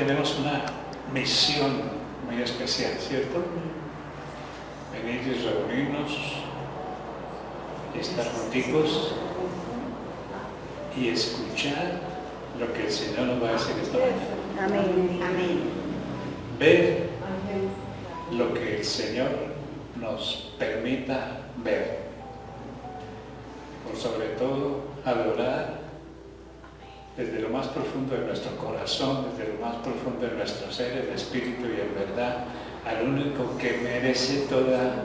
tenemos una misión muy especial, ¿cierto? Venir y reunirnos y estar juntos y escuchar lo que el Señor nos va a decir esta mañana. Amén. Amén. Ver lo que el Señor nos permita ver. Por sobre todo, adorar desde lo más profundo de nuestro corazón, desde lo más profundo de nuestro ser, en espíritu y en verdad, al único que merece toda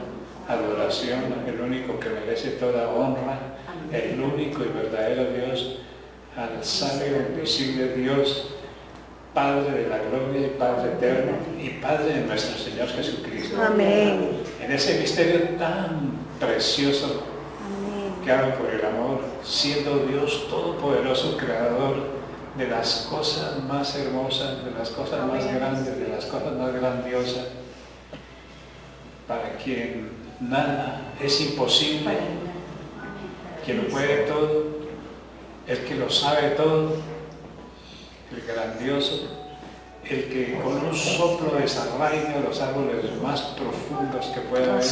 adoración, el único que merece toda honra, el único y verdadero Dios, al sabio, invisible Dios, Padre de la gloria y Padre eterno y Padre de nuestro Señor Jesucristo. Amén. En ese misterio tan precioso que habla por el amor, siendo Dios todopoderoso, creador de las cosas más hermosas, de las cosas más grandes, de las cosas más grandiosas, para quien nada es imposible, quien lo puede todo, el que lo sabe todo, el grandioso, el que con un soplo desarraiga los árboles más profundos que pueda haber,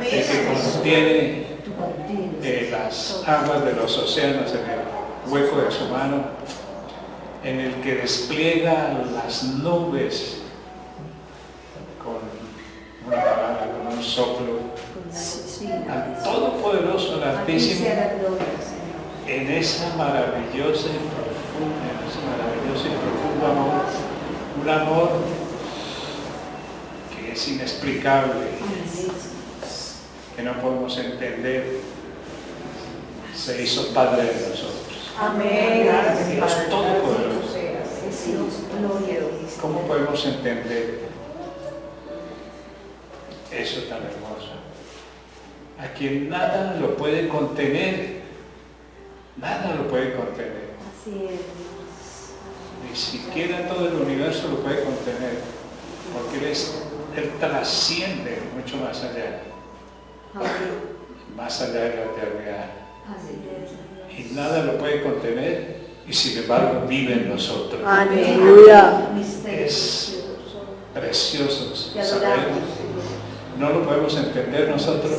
el que contiene las aguas de los océanos en el hueco de su mano, en el que despliega las nubes con una palabra, con un soplo, al Todopoderoso, al Altísimo, en esa maravillosa y profunda, en ese maravilloso y profundo amor, un amor que es inexplicable, que no podemos entender, se hizo Padre de nosotros. Amén. Dios Todopoderoso. ¿Cómo podemos entender eso tan hermoso? A quien nada lo puede contener, nada lo puede contener. Así es. Ni siquiera todo el universo lo puede contener, porque Él trasciende mucho más allá, más allá de la eternidad. Y nada lo puede contener, y sin embargo vive en nosotros. Aleluya. Es precioso saberlo. No lo podemos entender nosotros,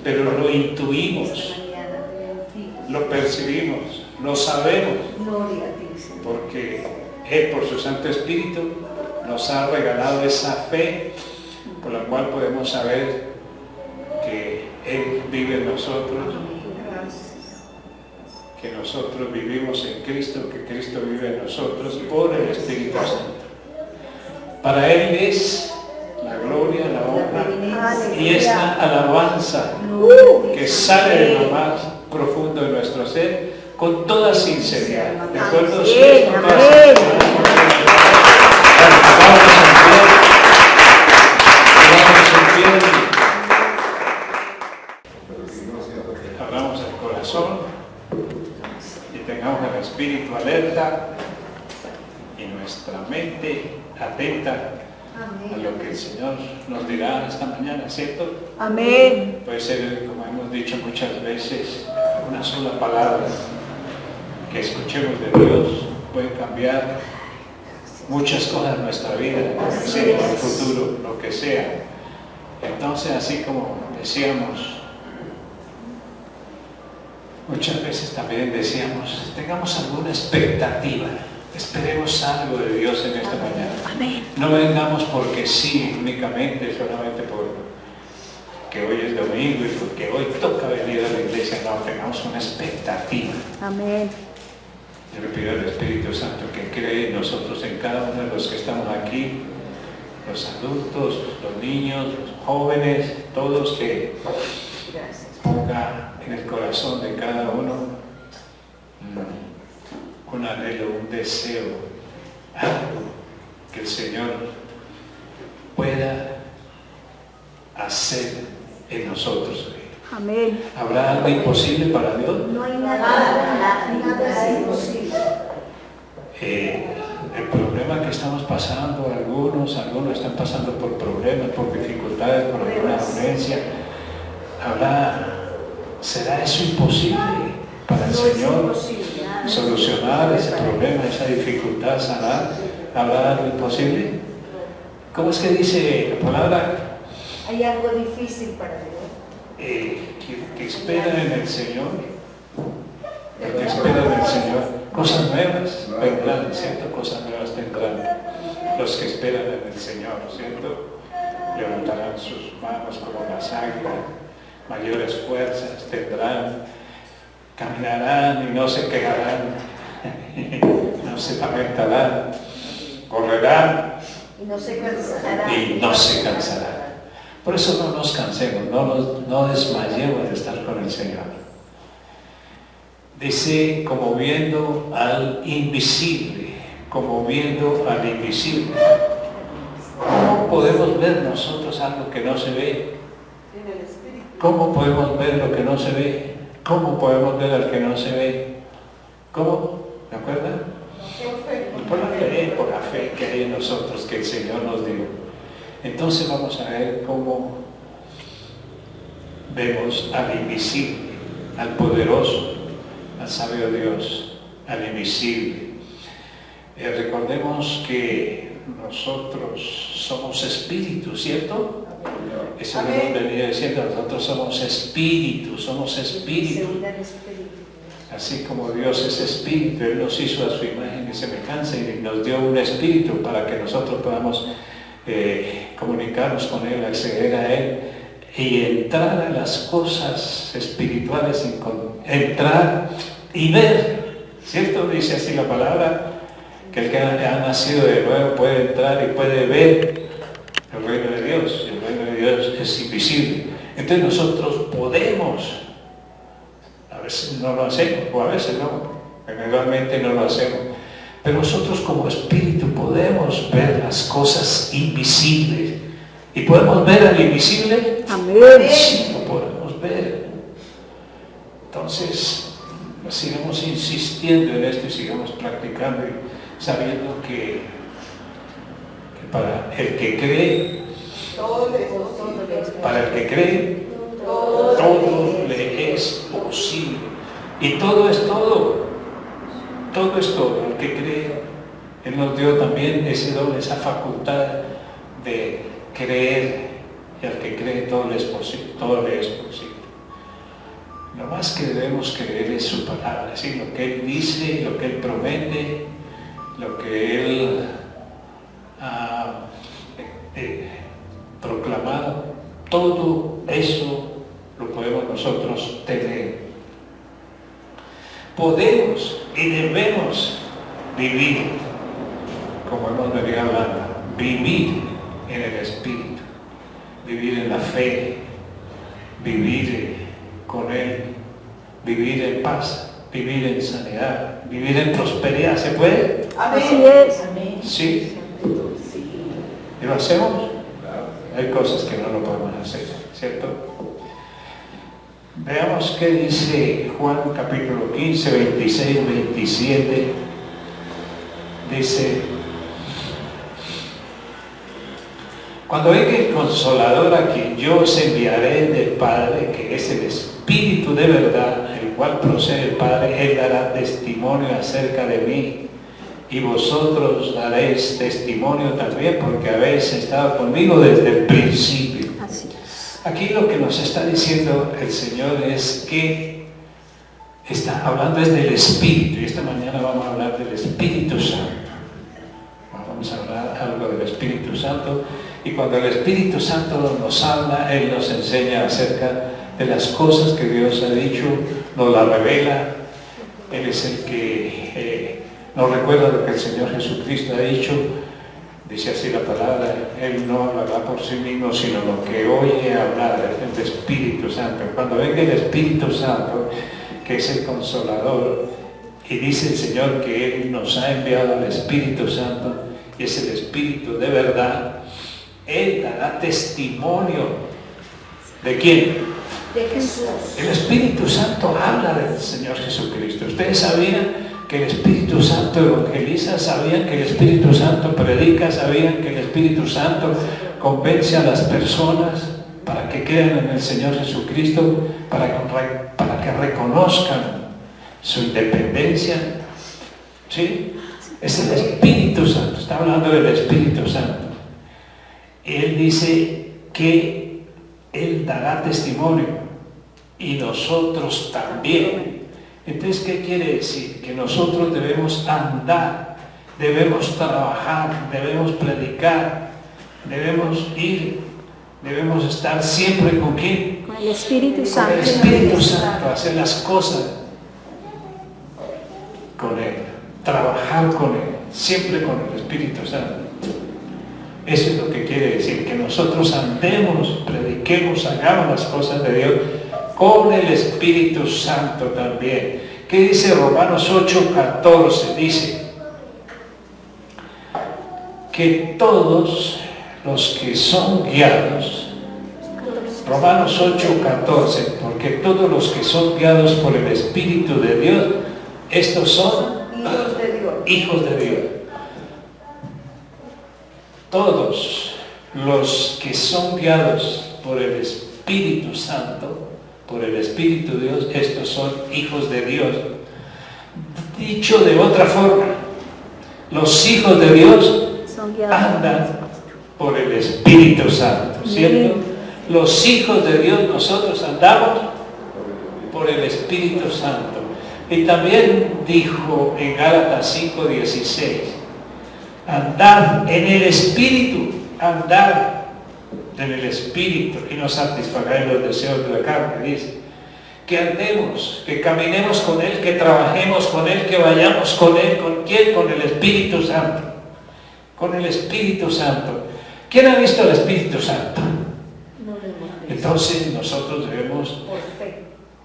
pero lo intuimos, lo percibimos, lo sabemos, porque Él, por su Santo Espíritu, nos ha regalado esa fe por la cual podemos saber que Él vive en nosotros, que nosotros vivimos en Cristo, que Cristo vive en nosotros por el Espíritu Santo. Para Él es la gloria, la honra y esta alabanza que sale de lo más profundo de nuestro ser con toda sinceridad. ¿De acuerdo? Si esto pasa, abramos el corazón y tengamos el espíritu alerta y nuestra mente atenta a lo que el Señor nos dirá esta mañana, ¿cierto? Amén. Puede ser, como hemos dicho muchas veces, una sola palabra que escuchemos de Dios puede cambiar muchas cosas en nuestra vida, en el futuro, lo que sea. Entonces, así como decíamos, muchas veces también decíamos, tengamos alguna expectativa, esperemos algo de Dios en esta mañana. Amén. No vengamos porque sí, únicamente, solamente porque hoy es domingo y porque hoy toca venir a la iglesia, no, tengamos una expectativa. Amén. Yo le pido al Espíritu Santo que cree en nosotros, en cada uno de los que estamos aquí, los adultos, los niños, los jóvenes, todos, que ponga en el corazón de cada uno un anhelo, un deseo, algo que el Señor pueda hacer en nosotros. Amén. ¿Habrá algo imposible para Dios? No hay nada imposible. El problema que estamos pasando, algunos están pasando por problemas, por dificultades, por alguna dolencia. ¿Será eso imposible para el Señor? solucionar ese problema, esa dificultad, sanar, hablar lo imposible. ¿Cómo es que dice la palabra? ¿Hay algo difícil para Dios? Que esperan en el Señor, que esperan en el Señor, cosas nuevas vendrán, ¿cierto? Cosas nuevas tendrán los que esperan en el Señor, ¿cierto? Levantarán sus manos como las águilas, mayores fuerzas tendrán, caminarán y no se quejarán, no se lamentarán, correrán Y no se cansarán. y no se cansarán. Por eso no nos cansemos, no desmayemos de estar con el Señor. Dice, como viendo al invisible, como viendo al invisible. ¿Cómo podemos ver nosotros algo que no se ve? ¿Cómo podemos ver lo que no se ve? ¿Cómo podemos ver al que no se ve? ¿Cómo? ¿Me acuerdan? Por la fe que hay en nosotros, que el Señor nos dio. Entonces vamos a ver cómo vemos al invisible, al poderoso, al sabio Dios, al invisible. Recordemos que nosotros somos espíritus, ¿cierto? Eso lo hemos venido diciendo, nosotros somos espíritus, Así como Dios es espíritu, Él nos hizo a su imagen y semejanza y nos dio un espíritu para que nosotros podamos comunicarnos con Él, acceder a Él y entrar a las cosas espirituales, entrar y ver, ¿cierto? Dice así la palabra, que el que ha nacido de nuevo puede entrar y puede ver el reino de Dios. El reino de Dios es invisible. Entonces nosotros podemos, a veces no lo hacemos, o a veces no, generalmente no lo hacemos, pero nosotros como espíritu podemos ver las cosas invisibles. ¿Y podemos ver al invisible? Amén. Sí, lo podemos ver. Entonces, sigamos insistiendo en esto y sigamos practicando y sabiendo que para el que cree, para el que cree, todo le es posible. Y todo es todo. Todo es todo. El que cree, Él nos dio también ese don, esa facultad de creer. Y al que cree todo le es posible. Todo le es posible. Lo más que debemos creer es su palabra, ¿sí? Lo que Él dice, lo que Él promete, lo que Él ha proclamado, todo eso lo podemos nosotros tener. Podemos y debemos vivir, como hemos venido hablando, vivir en el Espíritu, vivir en la fe, vivir con Él, vivir en paz, vivir en sanidad, vivir en prosperidad. ¿Se puede? Así es. Amén. Sí. ¿Y lo hacemos? Hay cosas que no lo podemos hacer, ¿cierto? Veamos qué dice Juan capítulo 15, 26, 27. Dice: cuando venga el Consolador, a quien yo os enviaré del Padre, que es el Espíritu de verdad, el cual procede del Padre, Él dará testimonio acerca de mí, y vosotros daréis testimonio también, porque habéis estado conmigo desde el principio. Así es. Aquí lo que nos está diciendo el Señor es que está hablando es del Espíritu, y esta mañana vamos a hablar del Espíritu Santo. Vamos a hablar algo del Espíritu Santo, y cuando el Espíritu Santo nos habla, Él nos enseña acerca de las cosas que Dios ha dicho, nos las revela. Él es el que nos recuerda lo que el Señor Jesucristo ha dicho. Dice así la palabra: Él no hablará por sí mismo, sino lo que oye hablar, es el Espíritu Santo. Cuando venga el Espíritu Santo, que es el Consolador, y dice el Señor que Él nos ha enviado al Espíritu Santo, y es el Espíritu de verdad, Él dará testimonio. ¿De quién? De Jesús. El Espíritu Santo habla del Señor Jesucristo. Ustedes sabían que el Espíritu Santo evangeliza, sabían que el Espíritu Santo predica, sabían que el Espíritu Santo convence a las personas para que crean en el Señor Jesucristo, para que reconozcan su independencia. ¿Sí? Es el Espíritu Santo, está hablando del Espíritu Santo. Él dice que Él dará testimonio y nosotros también. Entonces, ¿qué quiere decir? Que nosotros debemos andar, debemos trabajar, debemos predicar, debemos ir, debemos estar siempre ¿con quién? Con el Espíritu Santo. Con el Espíritu Santo, hacer las cosas con Él, trabajar con Él, siempre con el Espíritu Santo. Eso es lo que quiere decir, que nosotros andemos, prediquemos, hagamos las cosas de Dios con el Espíritu Santo también. ¿Qué dice Romanos 8:14? Dice que todos los que son guiados, Romanos 8:14, porque todos los que son guiados por el Espíritu de Dios, estos son hijos de Dios. hijos de Dios. Todos los que son guiados por el Espíritu Santo, por el Espíritu de Dios, estos son hijos de Dios. Dicho de otra forma, los hijos de Dios andan por el Espíritu Santo, ¿cierto? Los hijos de Dios, nosotros andamos por el Espíritu Santo. Y también dijo en Gálatas 5:16, andad en el Espíritu, andad en el Espíritu y no satisfagáis los deseos de la carne. Dice que andemos, que caminemos con Él, que trabajemos con Él, que vayamos con Él. ¿Con quién? Con el Espíritu Santo. Con el Espíritu Santo. ¿Quién ha visto al Espíritu Santo? Entonces nosotros debemos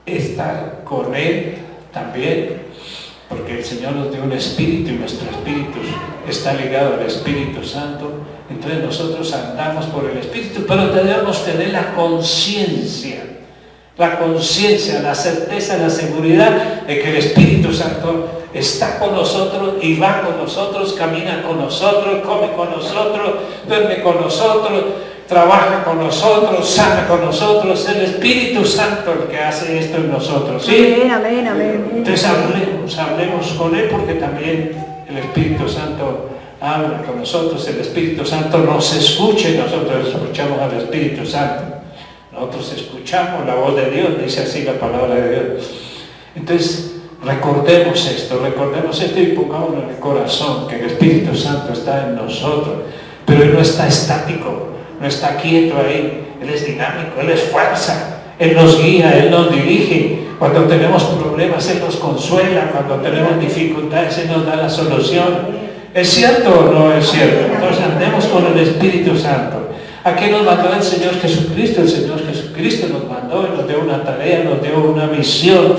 estar con Él también, porque el Señor nos dio un espíritu y nuestro espíritu está ligado al Espíritu Santo. Entonces nosotros andamos por el Espíritu, pero debemos tener la conciencia, la certeza, la seguridad de que el Espíritu Santo está con nosotros y va con nosotros, camina con nosotros, come con nosotros, duerme con nosotros, trabaja con nosotros, sana con nosotros. Es el Espíritu Santo el que hace esto en nosotros, ¿sí? Amén, amén, amén. Entonces hablemos con Él, porque también el Espíritu Santo habla con nosotros, el Espíritu Santo nos escucha y nosotros escuchamos al Espíritu Santo. Nosotros escuchamos la voz de Dios, dice así la palabra de Dios. Entonces, recordemos esto y pongámoslo en el corazón, que el Espíritu Santo está en nosotros, pero Él no está estático, no está quieto ahí. Él es dinámico, Él es fuerza, Él nos guía, Él nos dirige. Cuando tenemos problemas, Él nos consuela. Cuando tenemos dificultades, Él nos da la solución. ¿Es cierto o no es cierto? Entonces andemos con el Espíritu Santo. ¿A qué nos mandó el Señor Jesucristo? El Señor Jesucristo nos mandó y nos dio una tarea, nos dio una misión.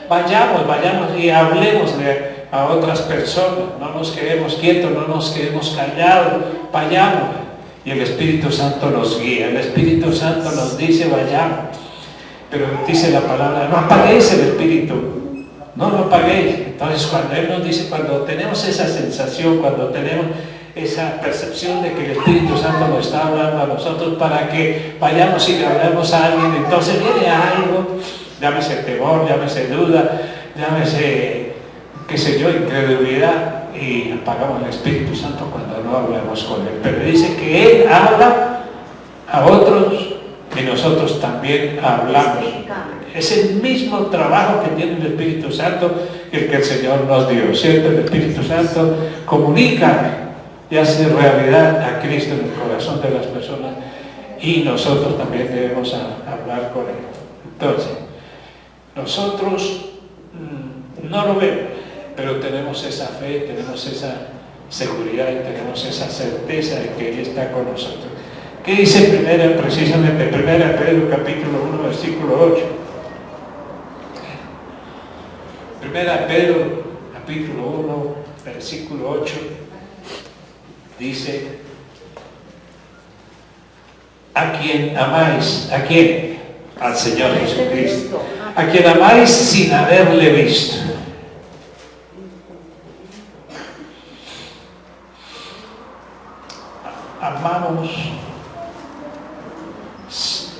Vayamos y hablemos a otras personas. No nos quedemos quietos, no nos quedemos callados. Vayamos. Y el Espíritu Santo nos guía. El Espíritu Santo nos dice vayamos. Pero dice la palabra, no apaguéis el Espíritu. No lo apaguéis. Entonces cuando Él nos dice, cuando tenemos esa sensación, cuando tenemos esa percepción de que el Espíritu Santo nos está hablando a nosotros para que vayamos y le hablemos a alguien, entonces viene algo, llámese temor, llámese duda, llámese, qué sé yo, incredulidad, y apagamos el Espíritu Santo cuando no hablamos con Él. Pero dice que Él habla a otros y nosotros también hablamos. Es el mismo trabajo que tiene el Espíritu Santo el que el Señor nos dio, ¿cierto? El Espíritu Santo comunica y hace realidad a Cristo en el corazón de las personas, y nosotros también debemos hablar con Él. Entonces, nosotros no lo vemos, pero tenemos esa fe, tenemos esa seguridad y tenemos esa certeza de que Él está con nosotros. ¿Qué dice precisamente 1 Pedro capítulo 1 versículo 8? 1 Pedro capítulo 1 versículo 8 dice: a quien amáis, ¿a quién? Al Señor Jesucristo, a quien amáis sin haberle visto. Amamos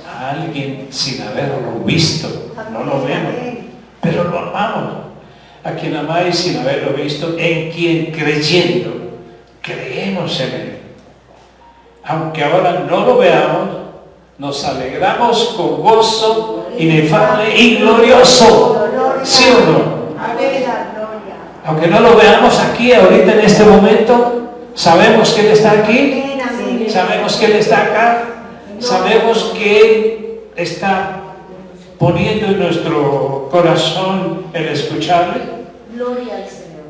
a alguien sin haberlo visto, no lo vemos, pero lo amamos. a quien amáis sin haberlo visto, en quien creyendo, creemos en Él. Aunque ahora no lo veamos, nos alegramos con gozo inefable y glorioso. ¿Sí o no? Aunque no lo veamos aquí, ahorita en este momento, sabemos que Él está aquí, sabemos que Él está acá, sabemos que Él está poniendo en nuestro corazón el escucharle. Gloria al Señor.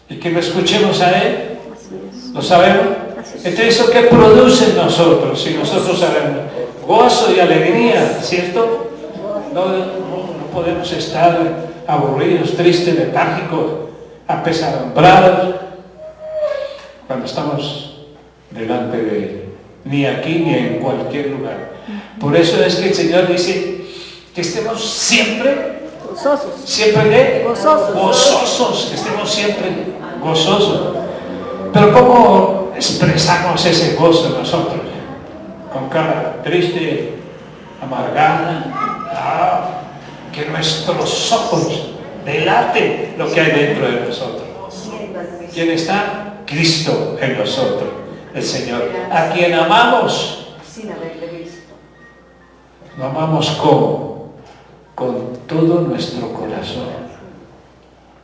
Y que lo escuchemos a Él. Así es. ¿Lo sabemos? Así es. Entonces, ¿eso qué produce en nosotros? Si nosotros sabemos gozo y alegría, ¿cierto? No podemos estar aburridos, tristes, letárgicos, apesadumbrados cuando estamos delante de Él, ni aquí ni en cualquier lugar. Por eso es que el Señor dice que estemos siempre, Gozosos. siempre Gozosos. gozosos, que estemos siempre gozosos. Pero ¿cómo expresamos ese gozo nosotros? Con cara triste, amargada, que nuestros ojos delaten lo que hay dentro de nosotros. ¿Quién está? Cristo en nosotros, el Señor, a quien amamos. Sin haberle visto. Lo amamos ¿cómo? Con todo nuestro corazón.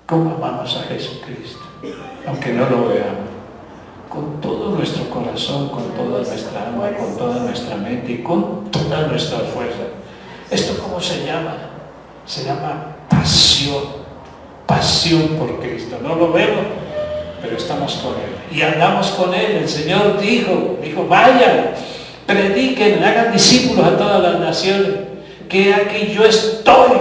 ¿Cómo amamos a Jesucristo? Aunque no lo veamos. Con todo nuestro corazón, con toda nuestra alma, con toda nuestra mente y con toda nuestra fuerza. ¿Esto cómo se llama? Se llama pasión. Pasión por Cristo. No lo vemos, pero estamos con Él. Y andamos con Él. El Señor dijo, vayan, prediquen, hagan discípulos a todas las naciones. Que aquí yo estoy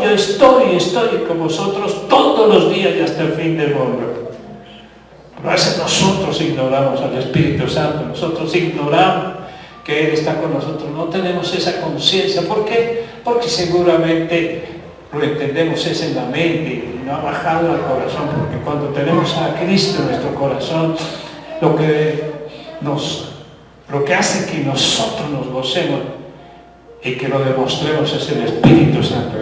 con vosotros todos los días y hasta el fin del mundo. Pero a veces nosotros ignoramos al Espíritu Santo, nosotros ignoramos que Él está con nosotros, no tenemos esa conciencia. ¿Por qué? Porque seguramente lo entendemos es en la mente y no ha bajado al corazón, porque cuando tenemos a Cristo en nuestro corazón, lo que hace que nosotros nos gocemos y que lo demostremos es el Espíritu Santo.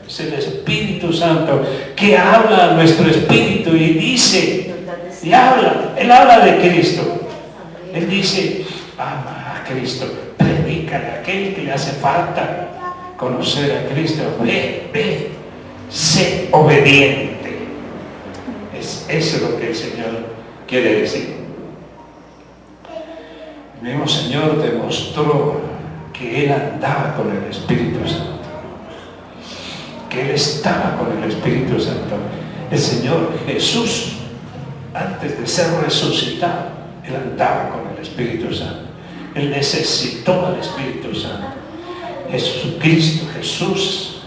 Es el Espíritu Santo que habla a nuestro espíritu y dice, y habla, Él habla de Cristo. Él dice, ama a Cristo, predícale a aquel que le hace falta conocer a Cristo. Ve, sé obediente. Eso es lo que el Señor quiere decir. El mismo Señor demostró que Él andaba con el Espíritu Santo, que Él estaba con el Espíritu Santo. El Señor Jesús, antes de ser resucitado, Él andaba con el Espíritu Santo. Él necesitó al Espíritu Santo. Jesucristo,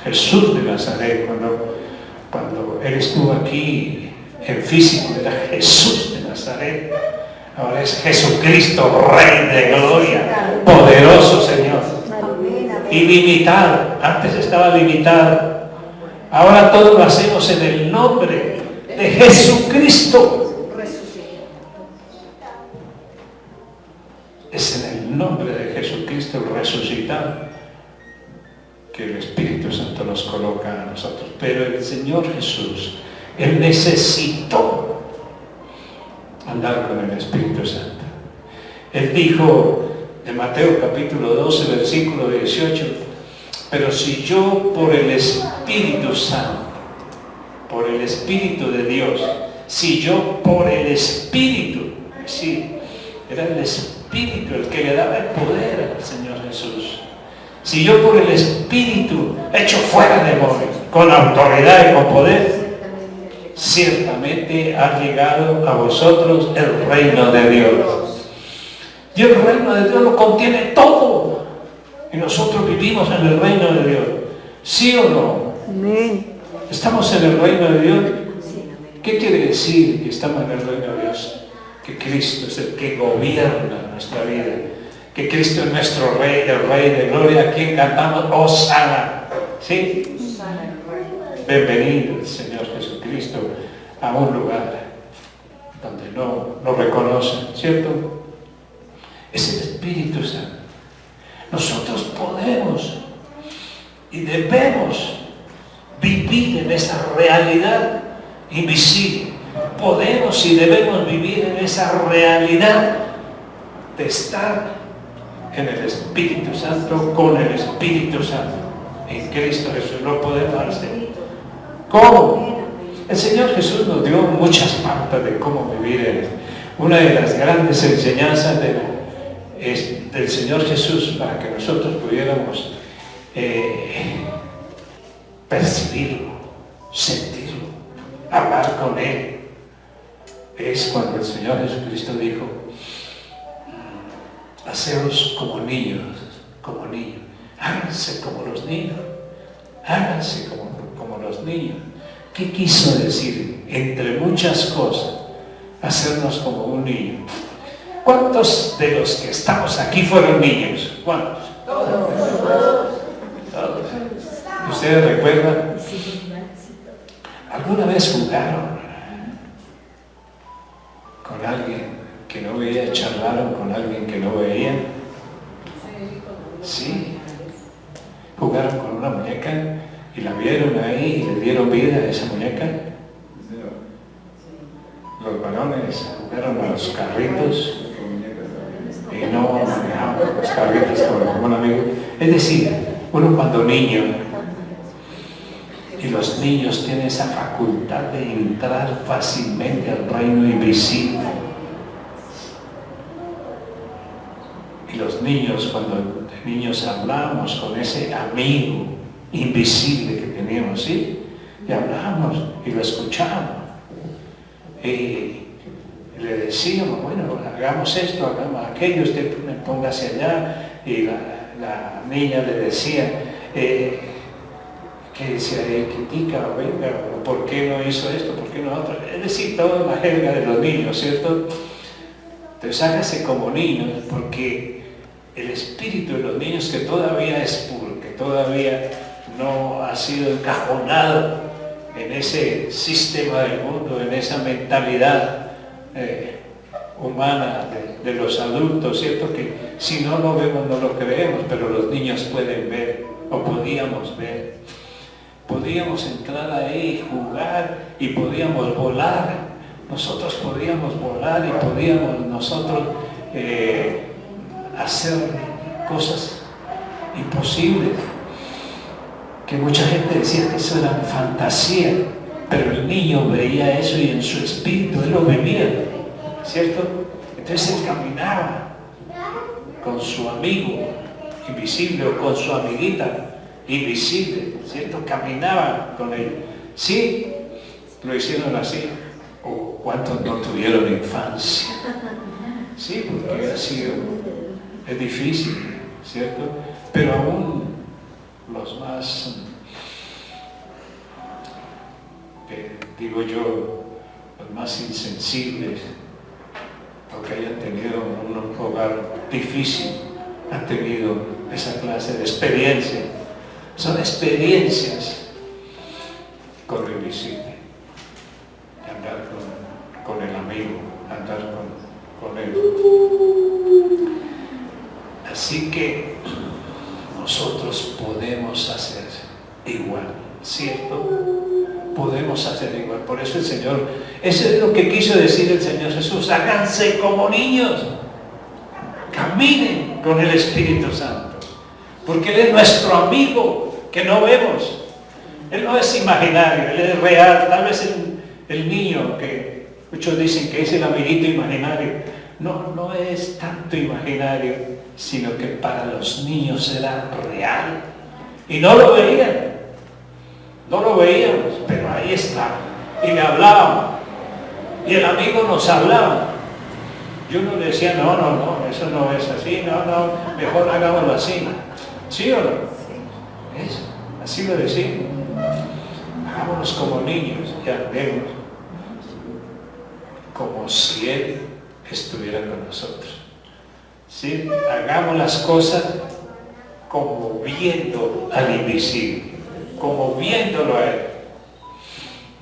Jesús de Nazaret, cuando Él estuvo aquí en físico, era Jesús de Nazaret. Ahora es Jesucristo, Rey de gloria, poderoso Señor, ilimitado. Antes estaba limitado. Ahora todo lo hacemos en el nombre de Jesucristo. Es en el nombre de Jesucristo resucitado que el Espíritu Santo nos coloca a nosotros. Pero el Señor Jesús, Él necesitó andar con el Espíritu Santo. Él dijo en Mateo capítulo 12, versículo 18, pero si yo por el Espíritu Santo, por el Espíritu de Dios, si yo por el Espíritu, sí, era el Espíritu el que le daba el poder al Señor Jesús. Si yo por el Espíritu echo fuera demonios, con autoridad y con poder, ciertamente ha llegado a vosotros el reino de Dios. Y el reino de Dios lo contiene todo. Y nosotros vivimos en el reino de Dios. ¿Sí o no? Amén. ¿Estamos en el reino de Dios? ¿Qué quiere decir que estamos en el reino de Dios? Que Cristo es el que gobierna nuestra vida. Que Cristo es nuestro Rey, el Rey de gloria, a quien cantamos Hosana. ¿Sí? Bienvenido, Señor Jesucristo, a un lugar donde no lo reconocen, ¿cierto? Es el Espíritu Santo. Nosotros podemos y debemos vivir en esa realidad invisible. Podemos y debemos vivir en esa realidad de estar en el Espíritu Santo, con el Espíritu Santo. En Cristo Jesús lo podemos hacer. ¿Cómo? El Señor Jesús nos dio muchas pautas de cómo vivir en él. Una de las grandes enseñanzas del Señor Jesús para que nosotros pudiéramos percibirlo, sentirlo, hablar con Él, es cuando el Señor Jesucristo dijo: haceos como niños, háganse como los niños, háganse como los niños. ¿Qué quiso decir? Entre muchas cosas, hacernos como un niño. ¿Cuántos de los que estamos aquí fueron niños? ¿Cuántos? Todos. ¿Ustedes recuerdan? ¿Alguna vez jugaron con alguien que no veía? ¿Charlaron con alguien que no veía? Sí. ¿Jugaron con una muñeca y la vieron ahí y le dieron vida a esa muñeca? Los varones jugaron a los carritos y no manejaban los carritos como un amigo. Es decir, uno cuando niño, y los niños tienen esa facultad de entrar fácilmente al reino invisible. Y los niños, cuando de niños hablábamos con ese amigo invisible que teníamos, ¿sí? Y hablábamos y lo escuchábamos. Y le decíamos: bueno, hagamos esto, hagamos aquello, usted póngase allá. Y la niña le decía, que decía, quitica, venga, ¿por qué no hizo esto? ¿Por qué no otro? Es decir, toda la jerga de los niños, ¿cierto? Entonces hágase como niños, porque el espíritu de los niños, que todavía es puro, que todavía no ha sido encajonado en ese sistema del mundo, en esa mentalidad humana de los adultos, ¿cierto? Que si no lo vemos no lo creemos, pero los niños pueden ver, o podíamos ver. Podíamos entrar ahí, jugar, y podíamos volar. Nosotros podíamos volar y podíamos nosotros hacer cosas imposibles, que mucha gente decía que eso era fantasía, pero el niño veía eso y en su espíritu él lo vivía, ¿cierto? Entonces él caminaba con su amigo invisible o con su amiguita invisible, ¿cierto? Caminaba con él. Sí, lo hicieron así. ¿O cuántos no tuvieron infancia? Sí, porque es difícil, ¿cierto? Pero aún los más, digo yo, los más insensibles, o que hayan tenido un hogar difícil, han tenido esa clase de experiencia. Son experiencias con lo invisible, andar con el amigo, andar con él. Así que nosotros podemos hacer igual, ¿cierto? Podemos hacer igual. Por eso el Señor, eso es lo que quiso decir el Señor Jesús: háganse como niños, caminen con el Espíritu Santo, porque Él es nuestro amigo que no vemos. Él no es imaginario, Él es real. Tal vez el niño, que muchos dicen que es el amiguito imaginario, no es tanto imaginario, sino que para los niños era real. Y no lo veían, no lo veíamos, pero ahí está. Y le hablábamos, y el amigo nos hablaba. Yo no le decía, no, eso no es así, no, mejor hagámoslo así. ¿Sí o no? Eso, así lo decimos. Hagámonos como niños y andemos como si Él estuviera con nosotros. ¿Sí? Hagamos las cosas como viendo al invisible, como viéndolo a Él.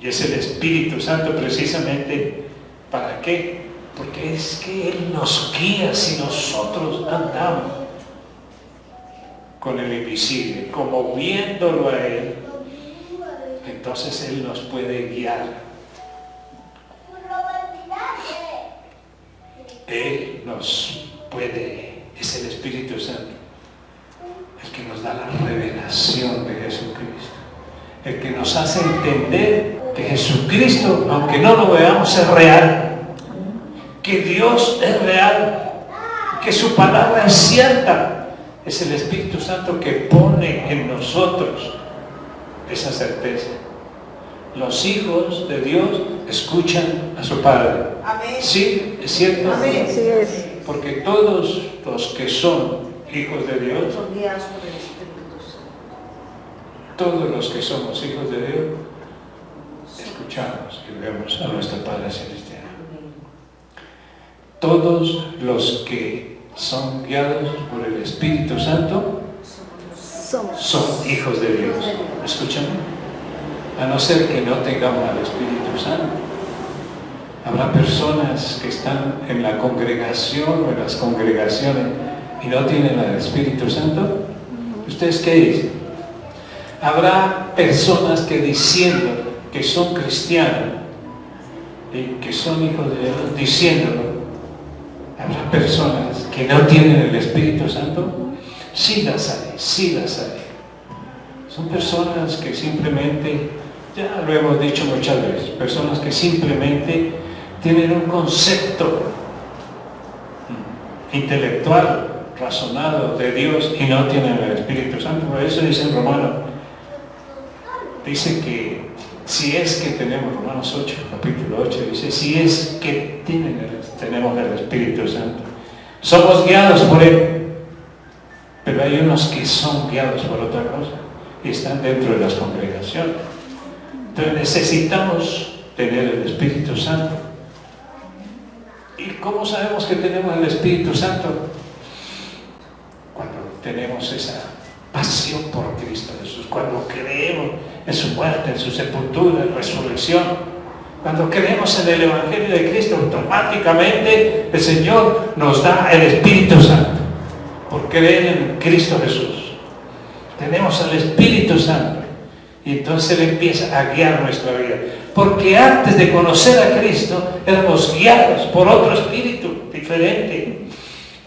Y es el Espíritu Santo precisamente, ¿para qué? Porque es que Él nos guía si nosotros andamos con el invisible, como viéndolo a Él. Entonces Él nos puede guiar es el Espíritu Santo, el que nos da la revelación de Jesucristo, el que nos hace entender que Jesucristo, aunque no lo veamos, es real, que Dios es real, que su palabra es cierta. Es el Espíritu Santo que pone en nosotros esa certeza. Los hijos de Dios escuchan a su Padre. Amén. ¿Sí? ¿Es cierto? Amén. Así es. Porque todos los que son hijos de Dios, Son guiados por el Espíritu Santo. todos los que somos hijos de Dios, escuchamos y vemos a nuestro Padre Celestial. Todos los que son guiados por el Espíritu Santo Somos. son hijos de Dios. ¿Escuchan? A no ser que no tengamos al Espíritu Santo. Habrá personas que están en la congregación o en las congregaciones y no tienen al Espíritu Santo. ¿Ustedes qué dicen? Habrá personas que diciendo que son cristianos y que son hijos de Dios, diciéndolo. Habrá personas que no tienen el Espíritu Santo. Sí las hay, sí las hay. Son personas que simplemente, ya lo hemos dicho muchas veces, personas que simplemente tienen un concepto intelectual, razonado de Dios y no tienen el Espíritu Santo. Por eso dice en Romanos, dice que si es que tenemos, Romanos 8, capítulo 8, dice, si es que tenemos el Espíritu Santo, somos guiados por Él. Pero hay unos que son guiados por otra cosa y están dentro de las congregaciones. Entonces necesitamos tener el Espíritu Santo. ¿Y cómo sabemos que tenemos el Espíritu Santo? Cuando tenemos esa pasión por Cristo Jesús, cuando creemos en su muerte, en su sepultura, en resurrección, cuando creemos en el Evangelio de Cristo, automáticamente el Señor nos da el Espíritu Santo, por creer en Cristo Jesús. Tenemos el Espíritu Santo y entonces Él empieza a guiar nuestra vida. Porque antes de conocer a Cristo, éramos guiados por otro espíritu diferente.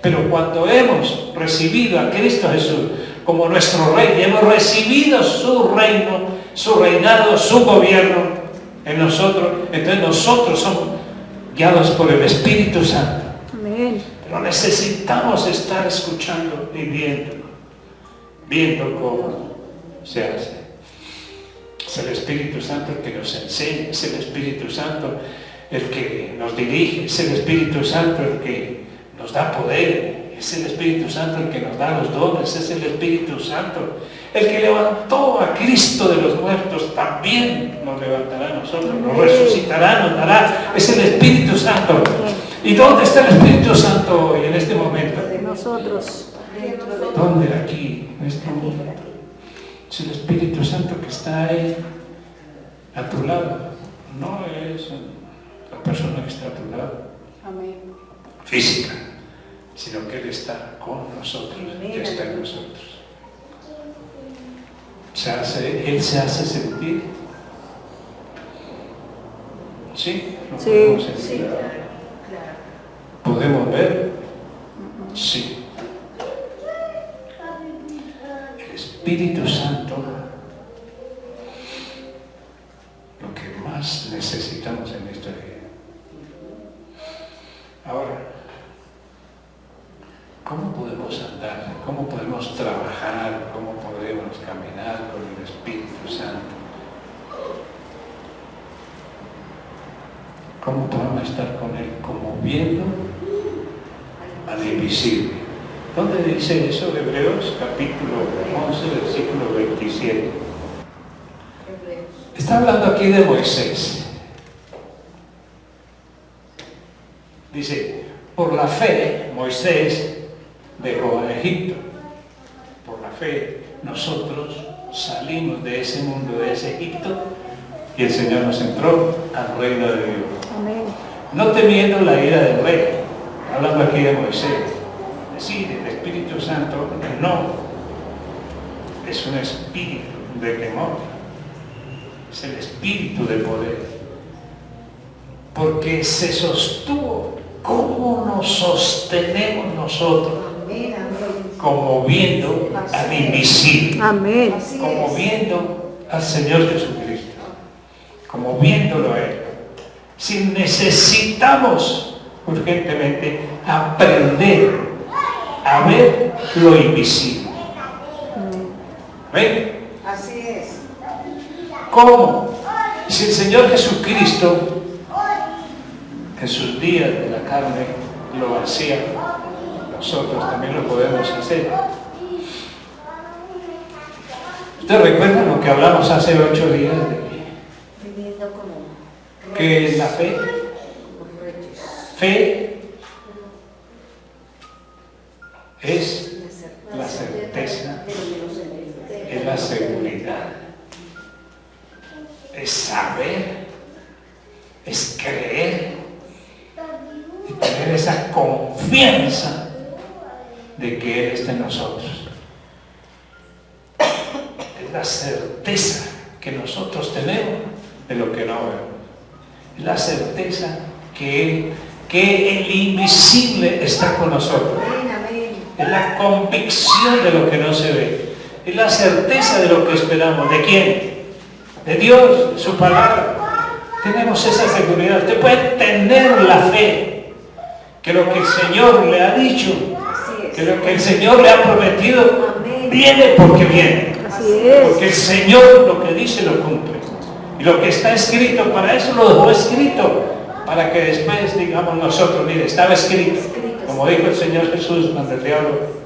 Pero cuando hemos recibido a Cristo Jesús como nuestro Rey, y hemos recibido su reino, su reinado, su gobierno en nosotros, entonces nosotros somos guiados por el Espíritu Santo. Amén. Pero necesitamos estar escuchando y viendo cómo se hace. Es el Espíritu Santo el que nos enseña, es el Espíritu Santo el que nos dirige, es el Espíritu Santo el que nos da poder, es el Espíritu Santo el que nos da los dones, es el Espíritu Santo el que levantó a Cristo de los muertos, también nos levantará a nosotros, nos resucitará, nos dará, es el Espíritu Santo. ¿Y dónde está el Espíritu Santo hoy, en este momento? De nosotros. ¿Dónde? Aquí, en este momento. Es el Espíritu Santo que está ahí a tu lado, no es la persona que está a tu lado, Amén. física, sino que Él está con nosotros, que está en nosotros. Él se hace sentir. ¿Sí? ¿Lo Sí. podemos sentir? Sí, claro. ¿Podemos ver? Sí. El Espíritu Santo, lo que más necesitamos en esta vida. Ahora, ¿cómo podemos andar? ¿Cómo podemos trabajar? ¿Cómo podemos caminar con el Espíritu Santo? ¿Cómo podemos estar con Él? Como viendo al invisible. ¿Dónde dice eso? Hebreos capítulo 11, versículo 27. Está hablando aquí de Moisés. Dice, por la fe Moisés dejó a Egipto. Por la fe nosotros salimos de ese mundo, de ese Egipto, y el Señor nos entró al reino de Dios. Amén. No temiendo la ira del rey, hablando aquí de Moisés. Sí, del Espíritu Santo, no. Es un espíritu de temor. Es el espíritu de poder. Porque se sostuvo ¿Cómo nos sostenemos nosotros? Amén, amén. Como viendo al invisible, Amén. Así como es. viendo al Señor Jesucristo, como viéndolo a Él. Si necesitamos urgentemente aprender a ver lo invisible. ¿Ven? Así es. ¿Cómo? Si el Señor Jesucristo en sus días de la carne lo hacía, nosotros también lo podemos hacer. ¿Ustedes recuerdan lo que hablamos hace 8 días de Viviendo como que es la fe? como reyes. Fe es la certeza, de lo que no se ve. es la seguridad, es saber, es creer y tener esa confianza de que Él está en nosotros. Es la certeza que nosotros tenemos de lo que no vemos. Es la certeza que el invisible está con nosotros. Amén, amén. Es la convicción de lo que no se ve. Es la certeza de lo que esperamos. ¿De quién? De Dios, de su palabra. Tenemos esa seguridad. Usted puede tener la fe que lo que el Señor le ha dicho, Así es. que lo que el Señor le ha prometido, Amén. viene porque viene. Así es. Porque el Señor lo que dice lo cumple. Y lo que está escrito, para eso lo dejó escrito. Para que después digamos nosotros, mire, estaba escrito. Como dijo el Señor Jesús cuando el diablo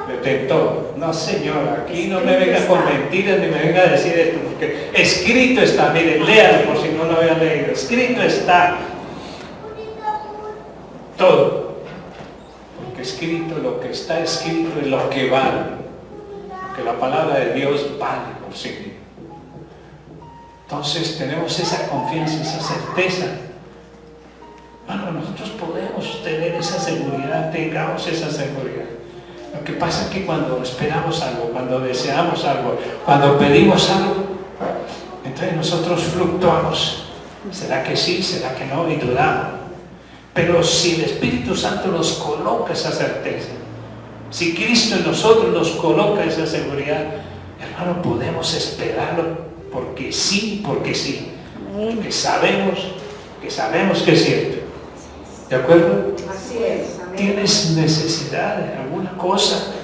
le tentó. No, Señor, aquí no me venga con mentiras ni me venga a decir esto, porque escrito está, mire, léalo por si no lo había leído. Escrito está todo. Porque escrito, lo que está escrito es lo que vale. Porque la palabra de Dios vale por sí misma. Entonces tenemos esa confianza, esa certeza. Bueno, nosotros podemos tener esa seguridad, tengamos esa seguridad. Lo que pasa es que cuando esperamos algo, cuando deseamos algo, cuando pedimos algo, entonces nosotros fluctuamos. ¿Será que sí? ¿Será que no? Y dudamos. Pero si el Espíritu Santo nos coloca esa certeza, si Cristo en nosotros nos coloca esa seguridad, hermano, podemos esperarlo porque sí, porque sí. Porque sabemos que es cierto. ¿De acuerdo? Así es. Amén. ¿Tienes necesidad de alguna cosa?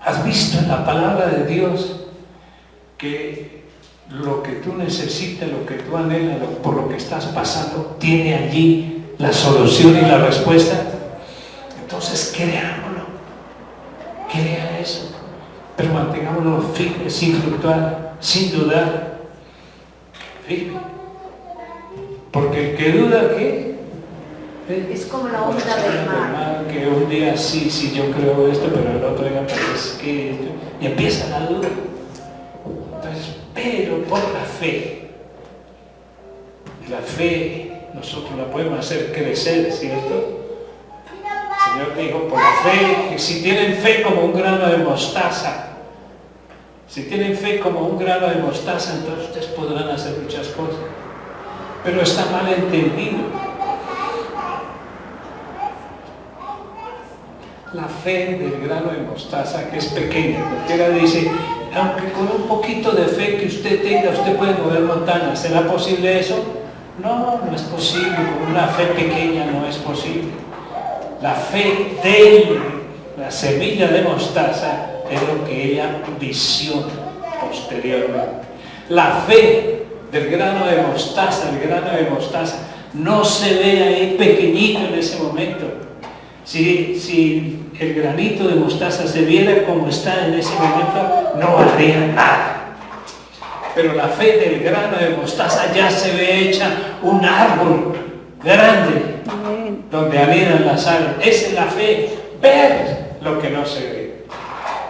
¿Has visto en la palabra de Dios que lo que tú necesitas, lo que tú anhelas, por lo que estás pasando, tiene allí la solución y la respuesta? Entonces creámoslo. Crea eso. Pero mantengámoslo firme, sin fluctuar, sin dudar. Firme. Porque el que duda, ¿qué? Es como la onda del mar. Que un día sí, yo creo esto, pero el otro día pues que esto, y empieza la duda. Entonces, pero por la fe, nosotros la podemos hacer crecer, ¿cierto? El Señor dijo, por la fe, que si tienen fe como un grano de mostaza, entonces ustedes podrán hacer muchas cosas. Pero está mal entendido. La fe del grano de mostaza, que es pequeña, cualquiera dice, aunque con un poquito de fe que usted tenga, usted puede mover montañas. ¿Será posible eso? No, no es posible. Con una fe pequeña no es posible. La fe de la semilla de mostaza es lo que ella visiona posteriormente. La fe del grano de mostaza, no se ve ahí pequeñito en ese momento. Si el granito de mostaza se viera como está en ese momento, no haría nada. Pero la fe del grano de mostaza ya se ve hecha un árbol grande, donde anidan las aves. Esa es la fe, ver lo que no se ve.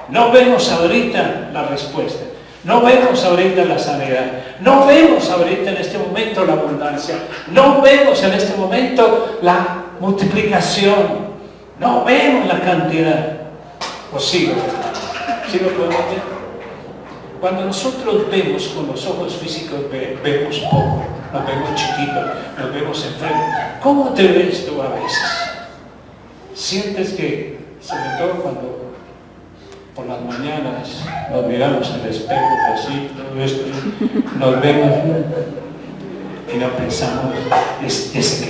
No vemos ahorita la respuesta. No vemos ahorita la sanidad, no vemos ahorita en este momento la abundancia, no vemos en este momento la multiplicación, no vemos la cantidad. ¿O sigo? ¿Sí lo podemos ver? Cuando nosotros vemos con los ojos físicos, vemos poco, nos vemos chiquitos, nos vemos enfermos. ¿Cómo te ves tú a veces? Sientes que, sobre todo cuando por las mañanas nos miramos al espejo, así, todo esto, nos vemos y no pensamos, ese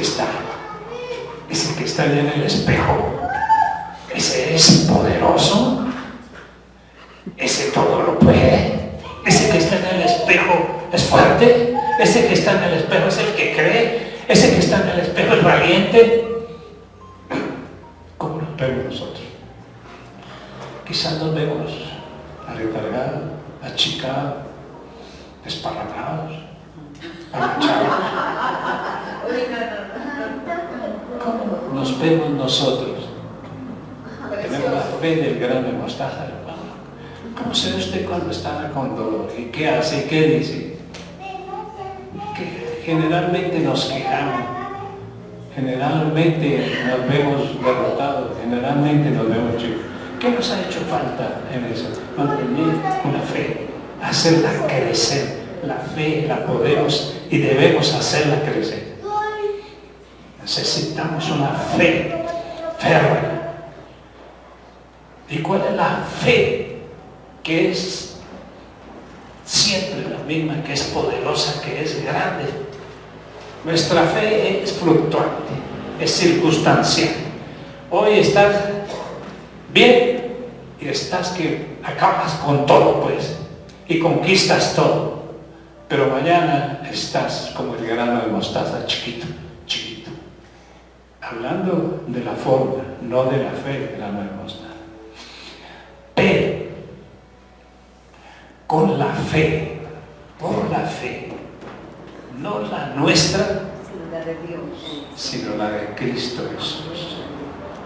que está allá en el espejo, ese es poderoso, ese todo lo puede, ese que está en el espejo es fuerte, ese que está en el espejo es el que cree, ese que está en el espejo es valiente. ¿Cómo nos vemos nosotros? Quizás nos vemos aletargados, achicados, desparramados, agachados. ¿Cómo nos vemos nosotros? Tenemos la fe del grano de mostaza, hermano. ¿Cómo se ve usted cuando está con dolor? ¿Y qué hace? ¿Y qué dice? Que generalmente nos quejamos, generalmente nos vemos derrotados, generalmente nos vemos chicos. ¿Qué nos ha hecho falta en eso? Mantener una fe, hacerla crecer. La fe la podemos y debemos hacerla crecer. Necesitamos una fe férrea. ¿Y cuál es la fe? Que es siempre la misma, que es poderosa, que es grande. Nuestra fe es fluctuante, es circunstancial. Hoy estás bien y estás que acabas con todo, pues, y conquistas todo. Pero mañana estás como el grano de mostaza, chiquito, chiquito. Hablando de la forma, no de la fe del grano de mostaza. Pero con la fe, por la fe, no la nuestra, sino la de Dios, sino la de Cristo Jesús.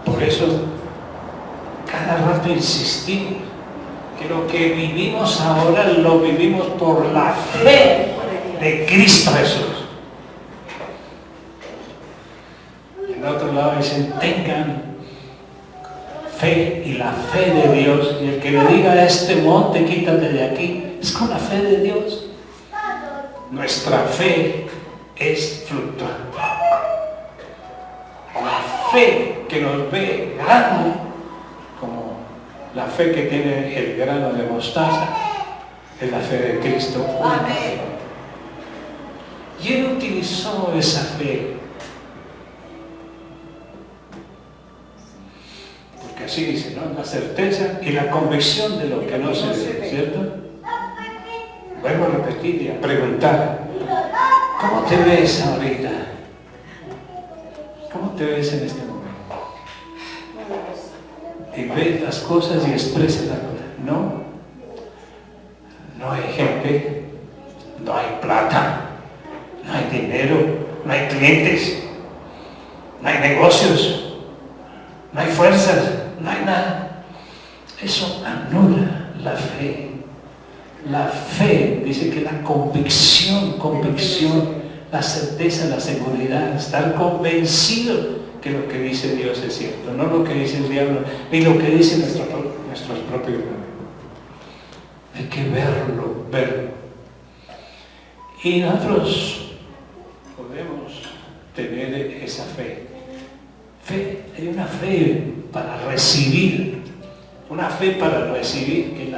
Por eso, cada rato insistimos que lo que vivimos ahora lo vivimos por la fe de Cristo Jesús. En otro lado dicen, tengan fe y la fe de Dios, y el que le diga a este monte, quítate de aquí, es con la fe de Dios. Nuestra fe es fluctuante. La fe que nos ve grande, como la fe que tiene el grano de mostaza, es la fe de Cristo. Amén. Y Él utilizó esa fe. Porque así dice, ¿no? La certeza y la convicción de lo que no se ve, ¿cierto? Vuelvo a repetir y a preguntar, ¿cómo te ves ahorita? ¿Cómo te ves en este momento? Y ves las cosas y expresas las cosas. No hay gente, no hay plata, no hay dinero, no hay clientes, no hay negocios, no hay fuerzas, no hay nada. Eso anula la fe. La fe dice que la convicción, la certeza, la seguridad, estar convencido que lo que dice Dios es cierto, no lo que dice el diablo, ni lo que dicen nuestros propios. Hay que verlo. Y nosotros podemos tener esa fe. Hay una fe para recibir, que es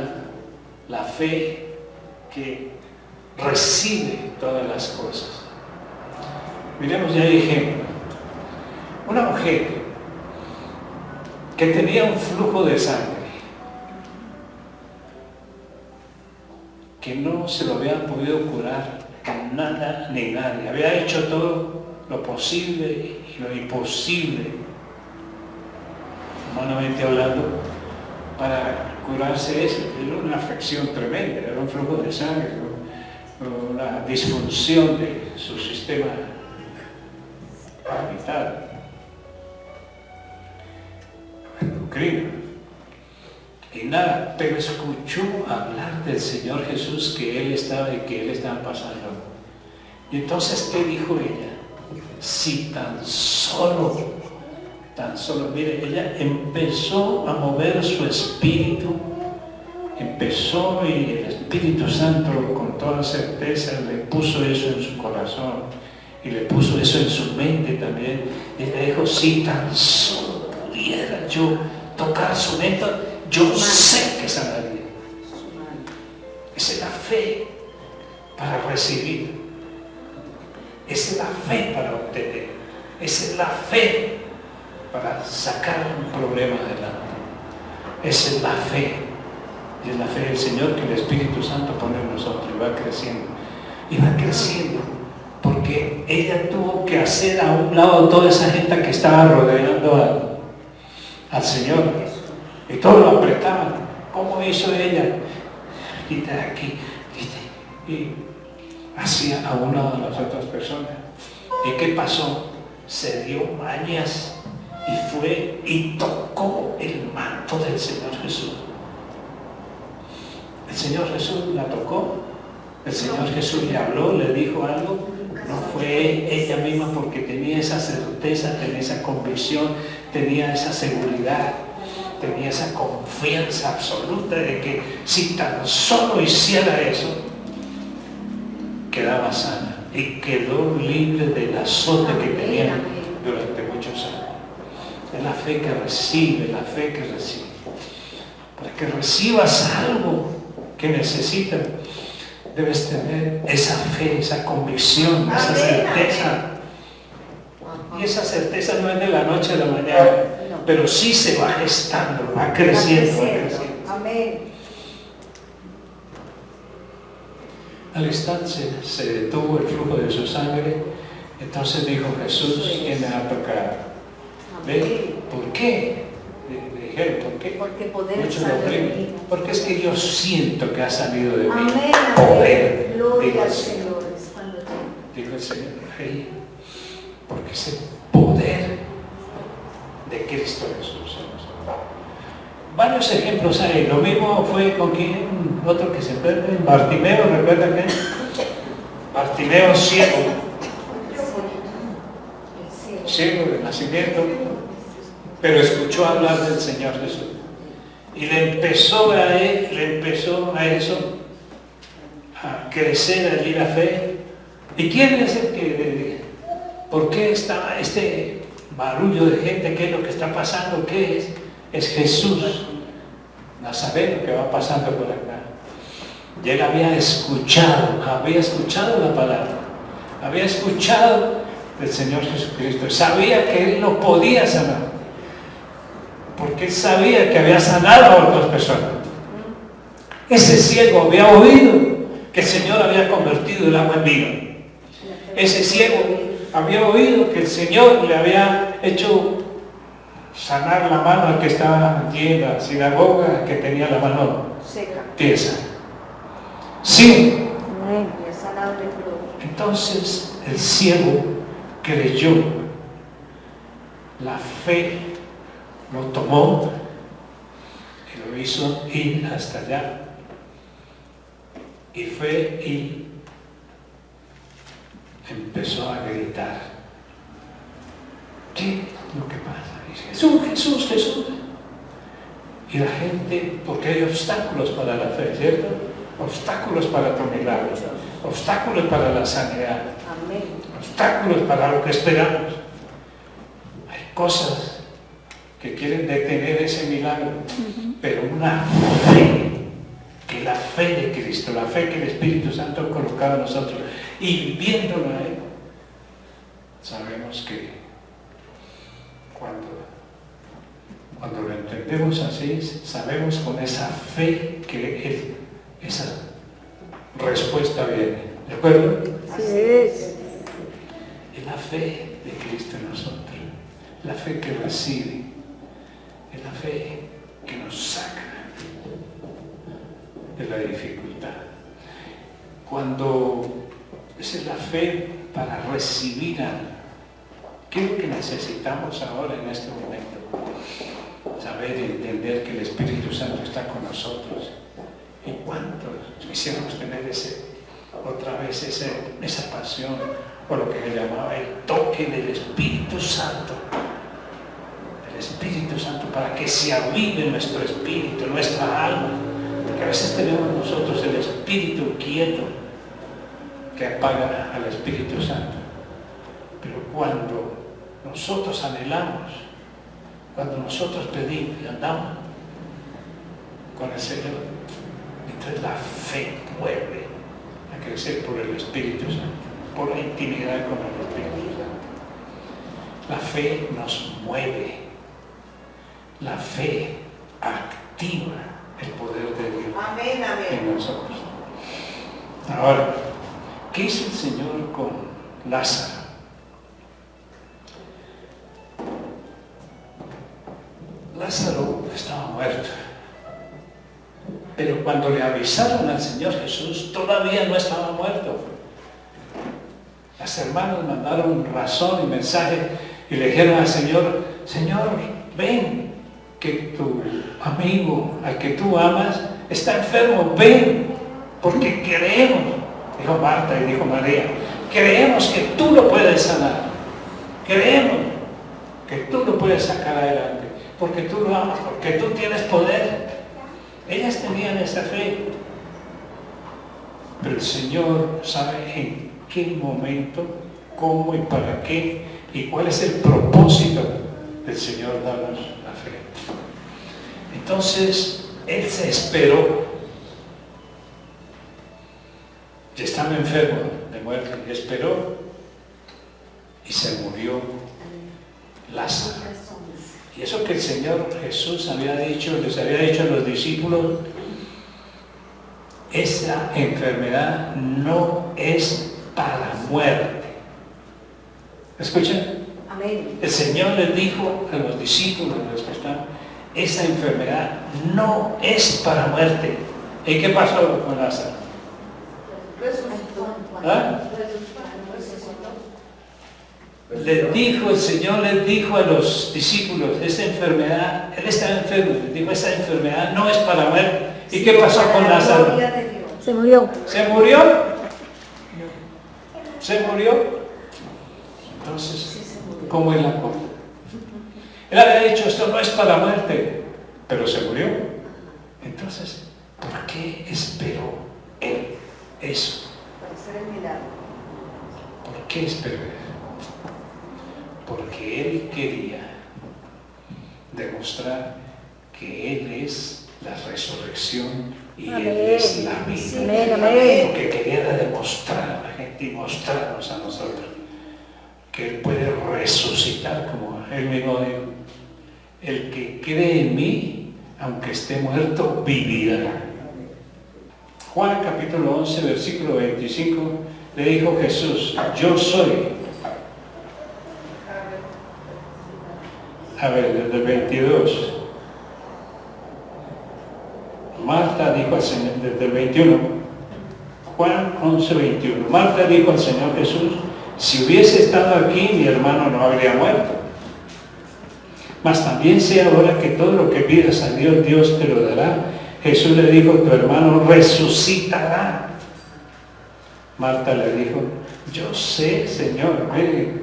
la fe que recibe todas las cosas. Miremos ya el ejemplo. Una mujer que tenía un flujo de sangre que no se lo habían podido curar con nada ni nadie. Había hecho todo lo posible y lo imposible, humanamente hablando, para curarse eso. Era una afección tremenda, era un flujo de sangre, una disfunción de su sistema vital, endocrino. Y nada, pero escuchó hablar del Señor Jesús, que Él estaba pasando. Y entonces, ¿qué dijo ella? Si tan solo, mire, ella empezó a mover su espíritu empezó y el Espíritu Santo con toda certeza le puso eso en su corazón y le puso eso en su mente también. Y le dijo, si tan solo pudiera yo tocar su menta, yo sé que sanaría. Esa es la fe para recibir. Esa es la fe para obtener. Esa es la fe para sacar un problema adelante. Esa es la fe. Y es la fe del Señor que el Espíritu Santo pone en nosotros y va creciendo. Y va creciendo porque ella tuvo que hacer a un lado toda esa gente que estaba rodeando al Señor. Y todos lo apretaban. ¿Cómo hizo ella? Quita aquí, quita. Y hacía a un lado de las otras personas. ¿Y qué pasó? Se dio mañas y fue y tocó el manto del Señor Jesús. El Señor Jesús la tocó, el Señor Jesús le habló, le dijo algo. No fue ella misma porque tenía esa certeza, tenía esa convicción, tenía esa seguridad, tenía esa confianza absoluta de que si tan solo hiciera eso, quedaba sana y quedó libre del azote que tenía durante muchos años. Es la fe que recibe, la fe que recibe. Para que recibas algo que necesitas, debes tener esa fe, esa convicción, esa certeza. Y esa certeza no es de la noche a la mañana, pero sí se va gestando, va creciendo, va creciendo. Amén. Al instante se detuvo el flujo de su sangre. Entonces dijo Jesús, ¿quién me ha tocado? ¿Ve? ¿Por qué? Le dijeron, ¿por qué? Porque poder Muchos sale lo de oprimen. mí. Porque es que yo siento que ha salido de mí. Amén. Poder. Gloria Dijo al el Señor. Señor. Es cuando te... Dijo el Señor, hey, porque ese poder de Cristo Jesús. Varios ejemplos hay. Lo mismo fue con quien, otro que se pierde, Bartimeo, ¿recuerdan qué? Bartimeo ciego, ciego de nacimiento, pero escuchó hablar del Señor Jesús. Y le empezó a eso, a crecer allí la fe. ¿Y quién es el que, por qué está este barullo de gente? ¿Qué es lo que está pasando? ¿Qué es? Es Jesús Nazareno que va pasando por acá. Y él había escuchado la palabra, había escuchado del Señor Jesucristo, sabía que él lo podía sanar, porque él sabía que había sanado a otras personas. Ese ciego había oído que el Señor había convertido el agua en vino. Ese ciego había oído que el Señor le había hecho sanar la mano al que estaba allí en la sinagoga, que tenía la mano seca. tiesa. Sí. Y Entonces el ciego creyó, la fe lo tomó y lo hizo ir hasta allá. Y fue y empezó a gritar. ¿Qué es lo que pasa? Dice, Jesús, Jesús, Jesús. Y la gente, porque hay obstáculos para la fe, ¿cierto? Obstáculos para tu milagro, obstáculos para la sanidad, amén. Obstáculos para lo que esperamos. Hay cosas que quieren detener ese milagro, pero una fe, que la fe de Cristo, la fe que el Espíritu Santo ha colocado en nosotros, y viviéndolo a Él, sabemos que cuando lo entendemos así, sabemos con esa fe que esa respuesta viene. ¿De acuerdo? Así es. Es la fe de Cristo en nosotros, la fe que recibe, es la fe que nos saca de la dificultad. Cuando esa es la fe para recibir algo, ¿qué es lo que necesitamos ahora en este momento? Saber y entender que el Espíritu Santo está con nosotros. ¿Y cuántos quisiéramos tener otra vez esa pasión, o lo que se llamaba el toque del Espíritu Santo? El Espíritu Santo, para que se avive nuestro espíritu, nuestra alma, Porque a veces tenemos nosotros el espíritu quieto que apaga al Espíritu Santo. Pero cuando nosotros anhelamos, cuando nosotros pedimos y andamos con el Señor, entonces la fe vuelve a crecer por el Espíritu Santo, por la intimidad con el Espíritu Santo. La fe nos mueve, la fe activa el poder de Dios Amén, amén. en nosotros. Ahora, ¿qué hizo el Señor con Lázaro? Lázaro estaba muerto, pero cuando le avisaron al Señor Jesús, todavía no estaba muerto. Las hermanas mandaron razón y mensaje y le dijeron al Señor: Señor, ven, que tu amigo, al que tú amas, está enfermo, ven, porque creemos, dijo Marta y dijo María, creemos que tú lo puedes sanar, creemos que tú lo puedes sacar adelante, porque tú lo amas, porque tú tienes poder. Ellas tenían esa fe, pero el Señor sabe en qué momento, cómo y para qué, y cuál es el propósito del Señor darnos la fe. Entonces, Él se esperó, y estaba enfermo de muerte, y esperó, y se murió Lázaro. Y eso que el Señor Jesús había dicho, les había dicho a los discípulos, esa enfermedad no es para muerte. ¿Escuchan? Amén. El Señor les dijo a los discípulos, los que están, esa enfermedad no es para muerte. ¿Y qué pasó con Lázaro? ¿Ah? Les dijo, el Señor les dijo a los discípulos, esa enfermedad, Él estaba enfermo, les dijo, esa enfermedad no es para muerte. ¿Y qué pasó con Lázaro? Se murió. ¿Se murió? ¿Se murió? Entonces, ¿cómo es la cosa? Él había dicho, esto no es para muerte, pero se murió. Entonces, ¿por qué esperó Él eso? Para hacer el milagro. ¿Por qué esperó eso? Porque Él quería demostrar que Él es la resurrección y Amén. Él es la vida. Amén, amén. Lo que quería era demostrar a la gente y mostrarnos a nosotros que Él puede resucitar, como Él mismo dijo. El que cree en mí, aunque esté muerto, vivirá. Juan capítulo 11, versículo 25, le dijo Jesús, yo soy. A ver, desde el 22. Marta dijo al Señor, desde el 21. Juan 11, 21. Marta dijo al Señor Jesús, si hubiese estado aquí, mi hermano no habría muerto. Mas también sé ahora que todo lo que pidas a Dios, Dios te lo dará. Jesús le dijo, tu hermano resucitará. Marta le dijo, yo sé, Señor,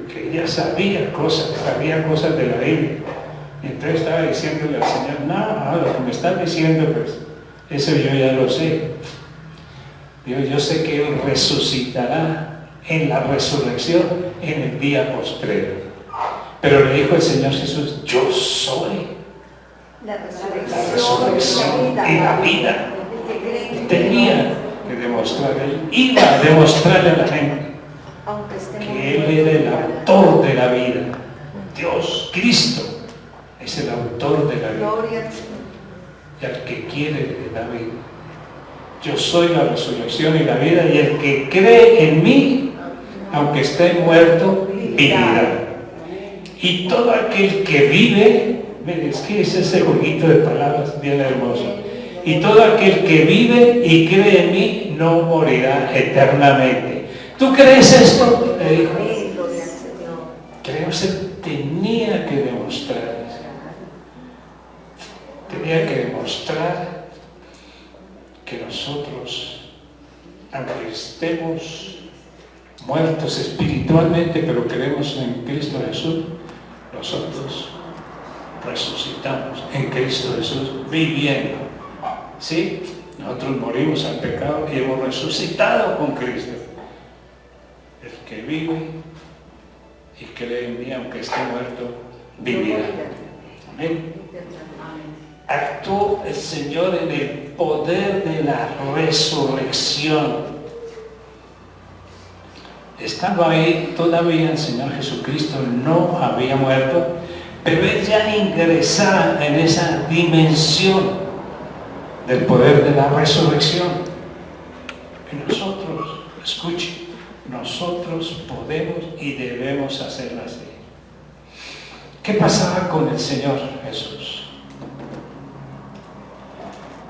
que ella sabía cosas de la Biblia. Y entonces estaba diciéndole al Señor, no, lo que me estás diciendo, pues, eso yo ya lo sé. Dios, yo sé que Él resucitará en la resurrección en el día postrero. Pero le dijo el Señor Jesús, yo soy La la resurrección y la vida. Tenía que demostrar, Él iba a demostrarle a la gente que Él era el autor de la vida. Dios, Cristo, es el autor de la vida. Y al que quiere le da vida. Yo soy la resurrección y la vida, y el que cree en mí, aunque esté muerto, vivirá. Y todo aquel que vive, es que es ese jueguito de palabras bien hermoso. Y todo aquel que vive y cree en mí no morirá eternamente. ¿Tú crees esto? Le dijo. Creo que tenía que demostrar. Tenía que demostrar que nosotros, aunque estemos muertos espiritualmente, pero creemos en Cristo Jesús, nosotros resucitamos en Cristo Jesús viviendo. ¿Sí? Nosotros morimos al pecado y hemos resucitado con Cristo. El que vive y cree en mí, aunque esté muerto, vivirá. Amén. Actuó el Señor en el poder de la resurrección. Estando ahí, todavía el Señor Jesucristo no había muerto, pero Él ya ingresaba en esa dimensión del poder de la resurrección. Y nosotros, escuchen, nosotros podemos y debemos hacerlo así. ¿Qué pasaba con el Señor Jesús?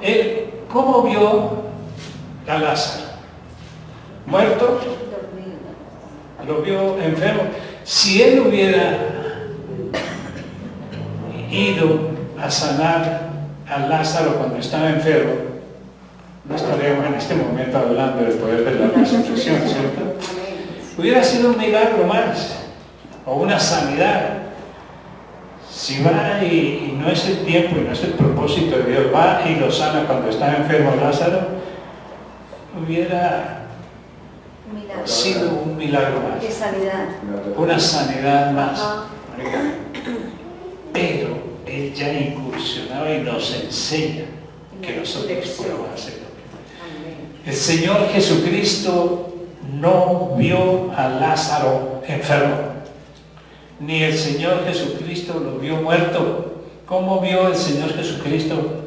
Él, ¿cómo vio a Lázaro? ¿Muerto? Lo vio enfermo. Si Él hubiera ido a sanar a Lázaro cuando estaba enfermo, no estaríamos en este momento hablando del poder de la resurrección, ¿cierto? Hubiera sido un milagro más, o una sanidad. Si va y no es el tiempo y no es el propósito de Dios, va y lo sana cuando está enfermo Lázaro, hubiera sido un milagro más. ¿Qué sanidad? Una sanidad más. Pero Él ya incursionaba y nos enseña que nosotros podemos hacerlo. El Señor Jesucristo no vio a Lázaro enfermo, ni el Señor Jesucristo lo vio muerto. ¿Cómo vio el Señor Jesucristo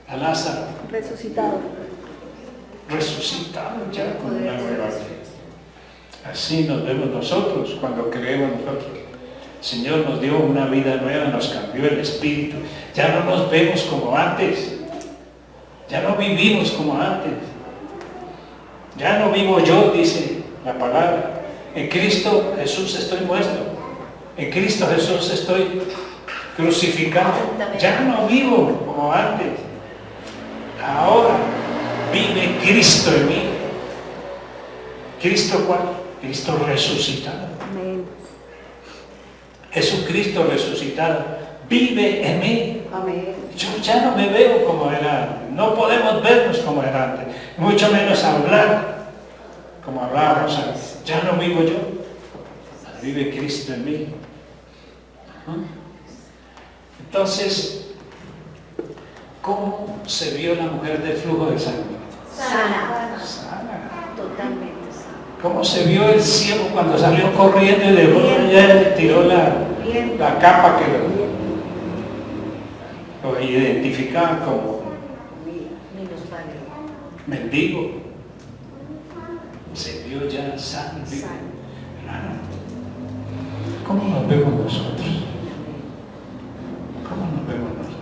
a Lázaro? Resucitado. Resucitado ya con una nueva vida. Así nos vemos nosotros cuando creemos nosotros. El Señor nos dio una vida nueva, nos cambió el espíritu. Ya no nos vemos como antes. Ya no vivimos como antes. Ya no vivo yo, dice la palabra. En Cristo Jesús estoy muerto. En Cristo Jesús estoy crucificado. Ya no vivo como antes. Ahora vive Cristo en mí. ¿Cristo cuál? Cristo resucitado. Amén. Jesucristo resucitado vive en mí. Amén. Yo ya no me veo como era antes. No podemos vernos como era antes. Mucho menos hablar como hablábamos antes. Ya no vivo yo. Vive Cristo en mí. Entonces, ¿cómo se vio la mujer del flujo de sangre? Sana. Sana. Totalmente sana. ¿Cómo se vio el ciego cuando salió corriendo y le tiró la capa que lo identificaba como mendigo? Se vio ya sano. Hermano, ¿cómo nos vemos nosotros? ¿Cómo nos vemos nosotros?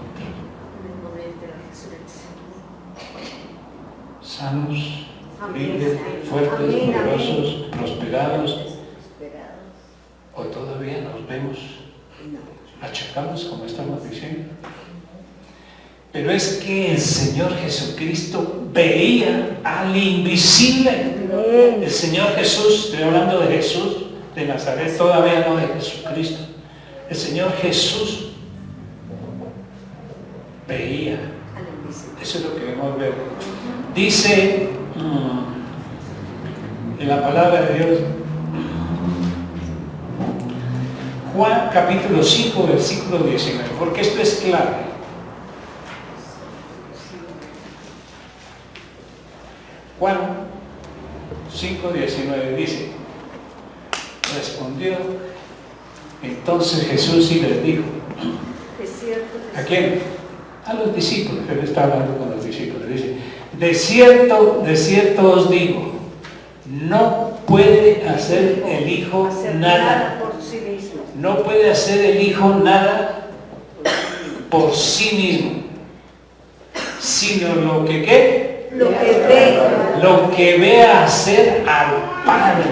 Sanos, libres, fuertes, poderosos, prosperados, o todavía nos vemos achacados, como estamos diciendo. Pero es que el Señor Jesucristo veía al invisible. El Señor Jesús, estoy hablando de Jesús de Nazaret, todavía no de Jesucristo. El Señor Jesús veía. Eso es lo que debemos ver. Dice en la palabra de Dios, Juan capítulo 5, versículo 19, porque esto es clave. Juan 5:19 dice, respondió entonces Jesús y les dijo, ¿a quién? A los discípulos. Él está hablando con los discípulos. Dice, de cierto os digo, no puede hacer el Hijo nada. Por sí mismo. No puede hacer el Hijo nada por sí mismo, sino lo que ¿qué? Lo que ve hacer al Padre.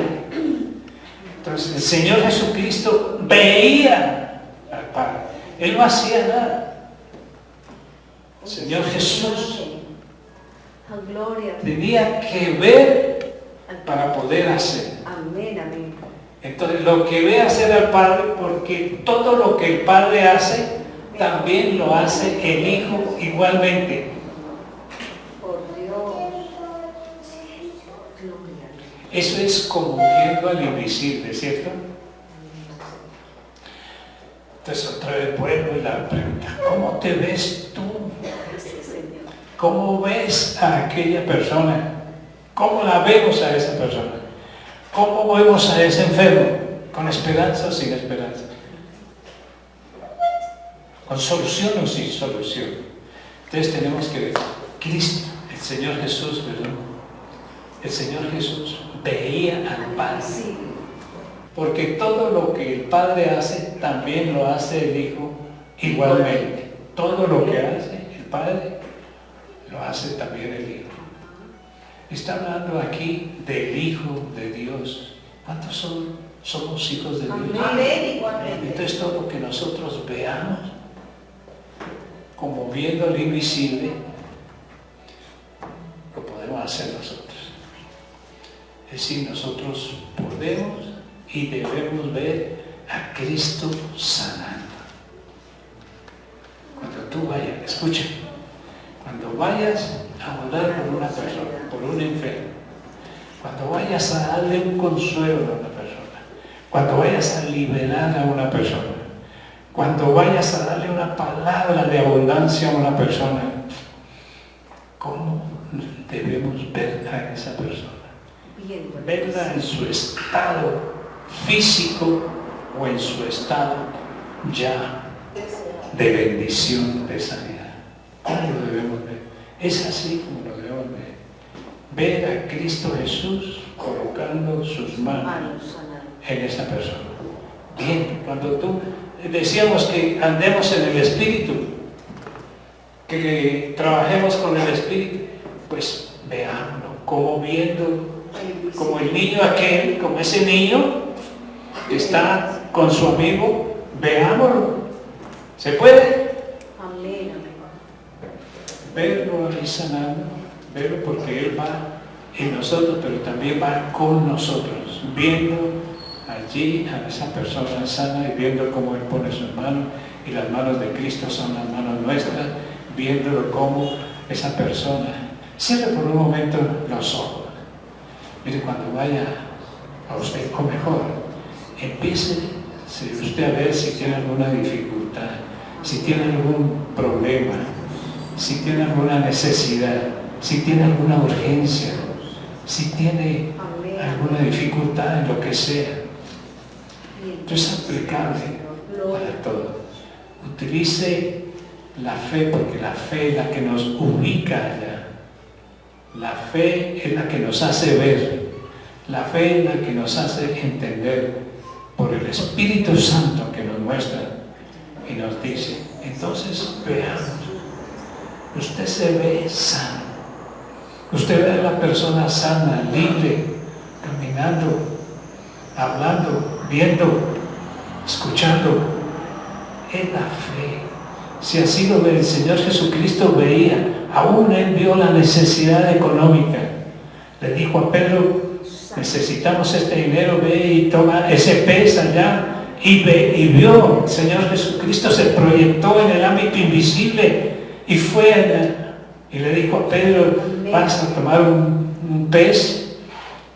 Entonces el Señor Jesucristo veía al Padre. Él no hacía nada. El Señor Jesús tenía que ver para poder hacer. Amén, amén. Entonces lo que ve hacer al Padre, porque todo lo que el Padre hace, también lo hace el Hijo igualmente. Por Dios. Eso es como viendo al invisible, ¿cierto? Entonces otra vez vuelvo y la pregunta, ¿cómo te ves tú? ¿Cómo ves a aquella persona? ¿Cómo la vemos a esa persona? ¿Cómo vemos a ese enfermo? ¿Con esperanza o sin esperanza? ¿Con solución o sin solución? Entonces tenemos que ver, Cristo, el Señor Jesús, ¿verdad? El Señor Jesús veía al Padre. Porque todo lo que el Padre hace, también lo hace el Hijo igualmente. Todo lo que hace el Padre, lo hace también el Hijo. Está hablando aquí del Hijo de Dios. ¿Cuántos somos hijos de Dios? Amén, igualmente. Entonces todo lo que nosotros veamos, como viendo lo invisible, lo podemos hacer nosotros. Es decir, nosotros podemos y debemos ver a Cristo sanando. Cuando tú vayas, escucha, cuando vayas a orar por una persona, por un enfermo, cuando vayas a darle un consuelo a una persona, cuando vayas a liberar a una persona, cuando vayas a darle una palabra de abundancia a una persona, ¿cómo debemos ver a esa persona? Verla en su estado físico o en su estado ya de bendición, de sanidad. ¿Cómo lo debemos ver? Es así como lo debemos ver. Ver a Cristo Jesús colocando sus manos en esa persona. Bien, cuando tú decíamos que andemos en el Espíritu, que trabajemos con el Espíritu, pues veámoslo, como viendo, como el niño aquel, como ese niño que está con su amigo, veámoslo. ¿Se puede? Amén. Verlo ahí sanando, verlo porque Él va en nosotros, pero también va con nosotros, viendo allí a esa persona sana y viendo cómo Él pone sus manos, y las manos de Cristo son las manos nuestras, viéndolo como esa persona. Cierre por un momento los ojos. Mire, cuando vaya a usted, o mejor, empiece usted a ver si tiene alguna dificultad, si tiene algún problema, si tiene alguna necesidad, si tiene alguna urgencia, si tiene alguna dificultad en lo que sea. Esto es aplicable para todo. Utilice la fe, porque la fe es la que nos ubica allá. La fe es la que nos hace ver. La fe es la que nos hace entender por el Espíritu Santo que nos muestra y nos dice. Entonces veamos, usted se ve sano, usted ve a la persona sana, libre, caminando, hablando, viendo, escuchando. Es la fe. Si así lo ve el Señor Jesucristo, veía, aún Él vio la necesidad económica. Le dijo a Pedro, necesitamos este dinero, ve y toma ese pez allá. Y vio, el Señor Jesucristo se proyectó en el ámbito invisible y fue allá. Y le dijo a Pedro, vas a tomar un pez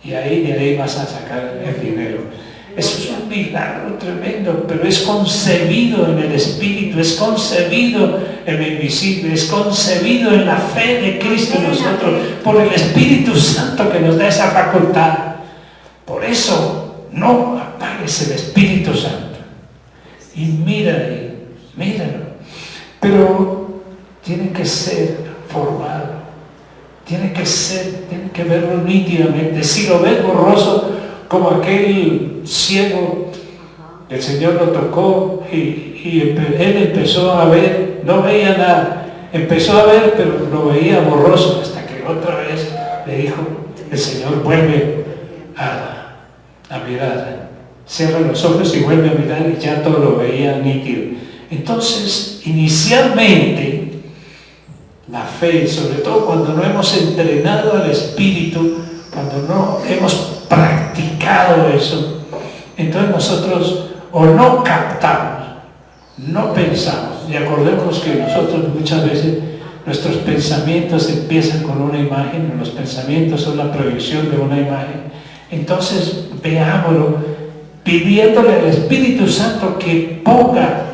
y de ahí vas a sacar el dinero. Eso es un milagro tremendo, pero es concebido en el Espíritu, es concebido en lo invisible, es concebido en la fe de Cristo en nosotros, por el Espíritu Santo que nos da esa facultad. Por eso no apagues el Espíritu Santo. Y míralo. Pero tiene que ser formado, tiene que verlo nítidamente. Si lo ves borroso, como aquel ciego, el Señor lo tocó y él empezó a ver, no veía nada, empezó a ver pero lo veía borroso, hasta que otra vez le dijo el Señor, vuelve a mirar, cierra los ojos y vuelve a mirar, y ya todo lo veía nítido. Entonces, inicialmente, la fe, sobre todo cuando no hemos entrenado al Espíritu, cuando no hemos practicado eso, entonces nosotros o no captamos, no pensamos. Y acordemos que nosotros muchas veces nuestros pensamientos empiezan con una imagen, los pensamientos son la proyección de una imagen, Entonces veámoslo pidiéndole al Espíritu Santo que ponga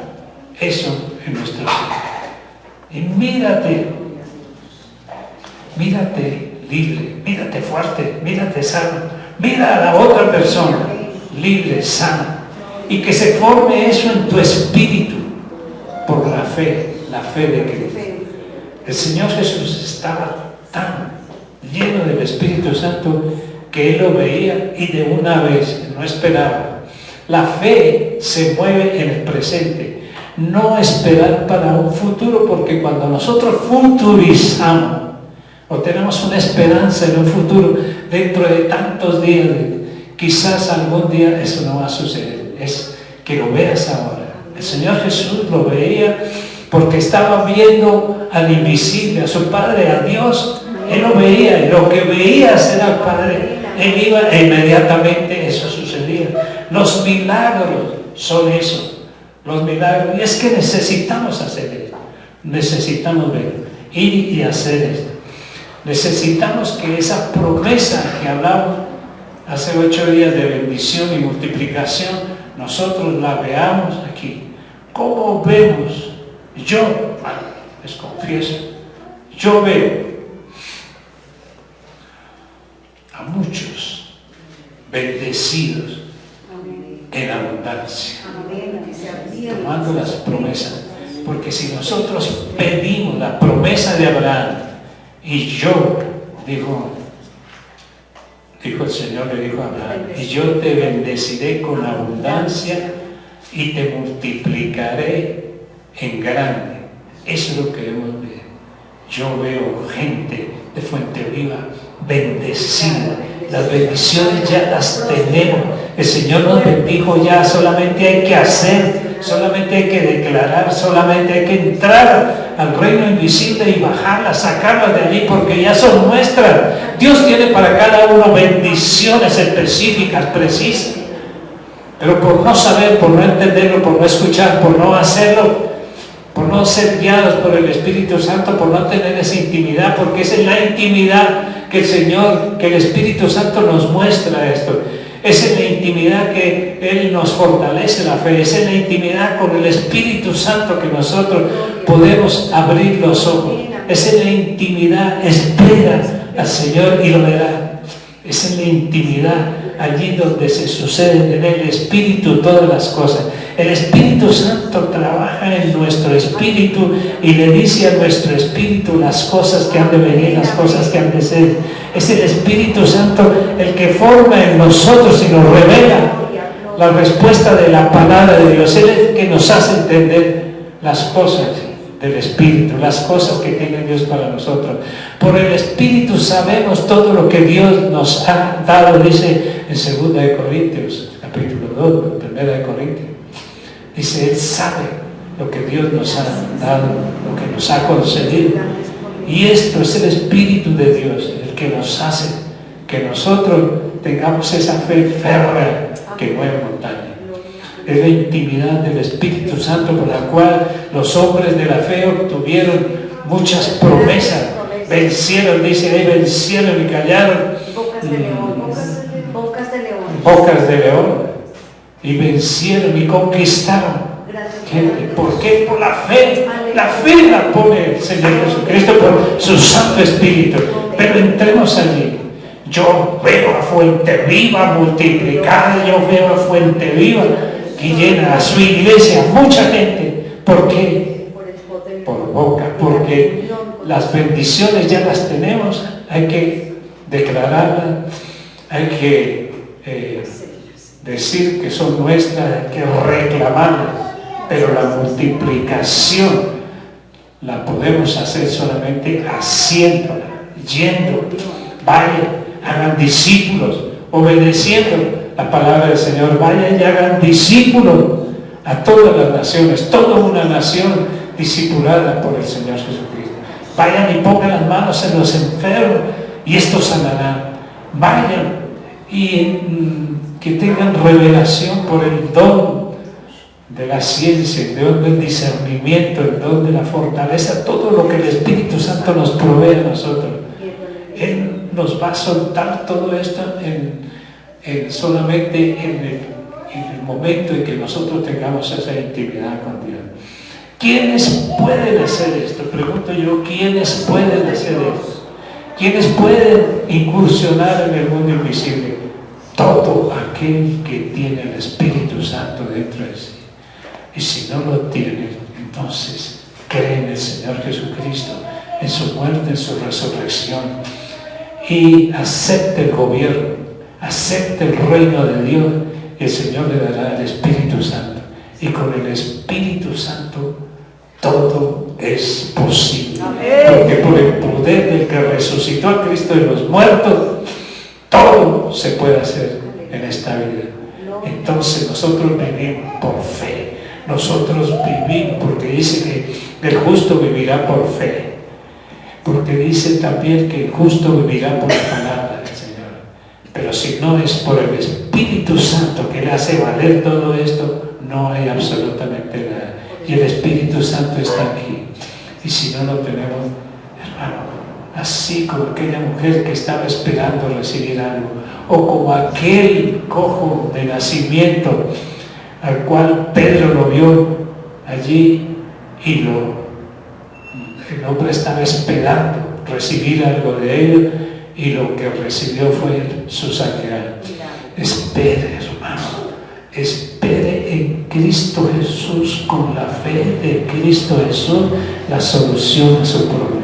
eso en nuestro ser. Y mírate libre, mírate fuerte, mírate sano, mira a la otra persona libre, sana, y que se forme eso en tu espíritu por la fe de Cristo. El Señor Jesús estaba tan lleno del Espíritu Santo que Él lo veía y de una vez, no esperaba. La fe se mueve en el presente, no esperar para un futuro, porque cuando nosotros futurizamos o tenemos una esperanza en un futuro dentro de tantos días, quizás algún día eso no va a suceder. Es que lo veas ahora. El Señor Jesús lo veía porque estaba viendo al invisible, a su Padre, a Dios. Él lo veía, y lo que veía ser al Padre, Él iba e inmediatamente eso sucedía. Los milagros son eso, los milagros. Y es que necesitamos hacer esto, necesitamos ver, ir y hacer esto. Necesitamos que esa promesa que hablamos hace 8 días de bendición y multiplicación, nosotros la veamos aquí. ¿Cómo vemos? Yo, les confieso, yo veo a muchos bendecidos en abundancia, tomando las promesas. Porque si nosotros pedimos la promesa de Abraham, y yo, dijo el Señor, le dijo a Abraham, y yo te bendeciré con abundancia y te multiplicaré en grande. Eso es lo que debemos ver. Yo veo gente de Fuente Viva bendecida. Las bendiciones ya las tenemos. El Señor nos bendijo ya, solamente hay que hacer, solamente hay que declarar, solamente hay que entrar al reino invisible y bajarlas, sacarlas de allí, porque ya son nuestras. Dios tiene para cada uno bendiciones específicas, precisas. Pero por no saber, por no entenderlo, por no escuchar, por no hacerlo, por no ser guiados por el Espíritu Santo, por no tener esa intimidad, porque esa es la intimidad que el Señor, que el Espíritu Santo nos muestra esto. Esa es la intimidad que Él nos fortalece la fe. Esa es la intimidad con el Espíritu Santo que nosotros podemos abrir los ojos. Esa es la intimidad. Espera al Señor y lo verá. Esa es la intimidad, allí donde se suceden en el Espíritu todas las cosas. El Espíritu Santo trabaja en nuestro espíritu y le dice a nuestro espíritu las cosas que han de venir, las cosas que han de ser. Es el Espíritu Santo el que forma en nosotros y nos revela la respuesta de la palabra de Dios. Él es el que nos hace entender las cosas del Espíritu, las cosas que tiene Dios para nosotros. Por el Espíritu sabemos todo lo que Dios nos ha dado, dice en 2 de Corintios, capítulo 2, 1 de Corintios. Dice, Él sabe lo que Dios nos ha dado, lo que nos ha concedido. Y esto es el Espíritu de Dios, el que nos hace que nosotros tengamos esa fe férrea que mueve montaña. Es la intimidad del Espíritu Santo por la cual los hombres de la fe obtuvieron muchas promesas. Vencieron, dice ahí, vencieron y callaron. Bocas de león. Y vencieron y conquistaron gente. ¿Por qué? Por la fe. La fe la pone el Señor Jesucristo por su Santo Espíritu. Pero entremos allí. Yo veo a Fuente Viva multiplicada, yo veo a Fuente Viva que llena a su iglesia, mucha gente. ¿Por qué? Por boca, porque las bendiciones ya las tenemos, hay que declararlas, hay que decir que son nuestras, hay que reclamarlas, pero la multiplicación la podemos hacer solamente haciéndola, yendo, vayan, hagan discípulos, obedeciendo la palabra del Señor, vayan y hagan discípulos a todas las naciones, toda una nación discipulada por el Señor Jesucristo. Vayan y pongan las manos en los enfermos y estos sanarán. Vayan y que tengan revelación por el don de la ciencia, el don del discernimiento, el don de la fortaleza, todo lo que el Espíritu Santo nos provee a nosotros. Él nos va a soltar todo esto solamente en el momento en que nosotros tengamos esa intimidad con Dios. ¿Quiénes pueden hacer esto? Pregunto yo, ¿quiénes pueden hacer esto? ¿Quiénes pueden incursionar en el mundo invisible? Todo aquel que tiene el Espíritu Santo dentro de sí. Y si no lo tiene, entonces cree en el Señor Jesucristo, en su muerte, en su resurrección, y acepte el gobierno, acepte el reino de Dios, y el Señor le dará el Espíritu Santo. Y con el Espíritu Santo todo es posible. Porque por el poder del que resucitó a Cristo de los muertos, todo se puede hacer en esta vida. Entonces nosotros vivimos por fe. Nosotros vivimos porque dice que el justo vivirá por fe. Porque dice también que el justo vivirá por la palabra del Señor. Pero si no es por el Espíritu Santo que le hace valer todo esto, no hay absolutamente nada. Y el Espíritu Santo está aquí. Y si no lo tenemos, hermano, así como aquella mujer que estaba esperando recibir algo, o como aquel cojo de nacimiento al cual Pedro lo vio allí y el hombre estaba esperando recibir algo de ellos, y lo que recibió fue su sanidad. Espere, hermano, espere en Cristo Jesús, con la fe de Cristo Jesús, la solución a su problema,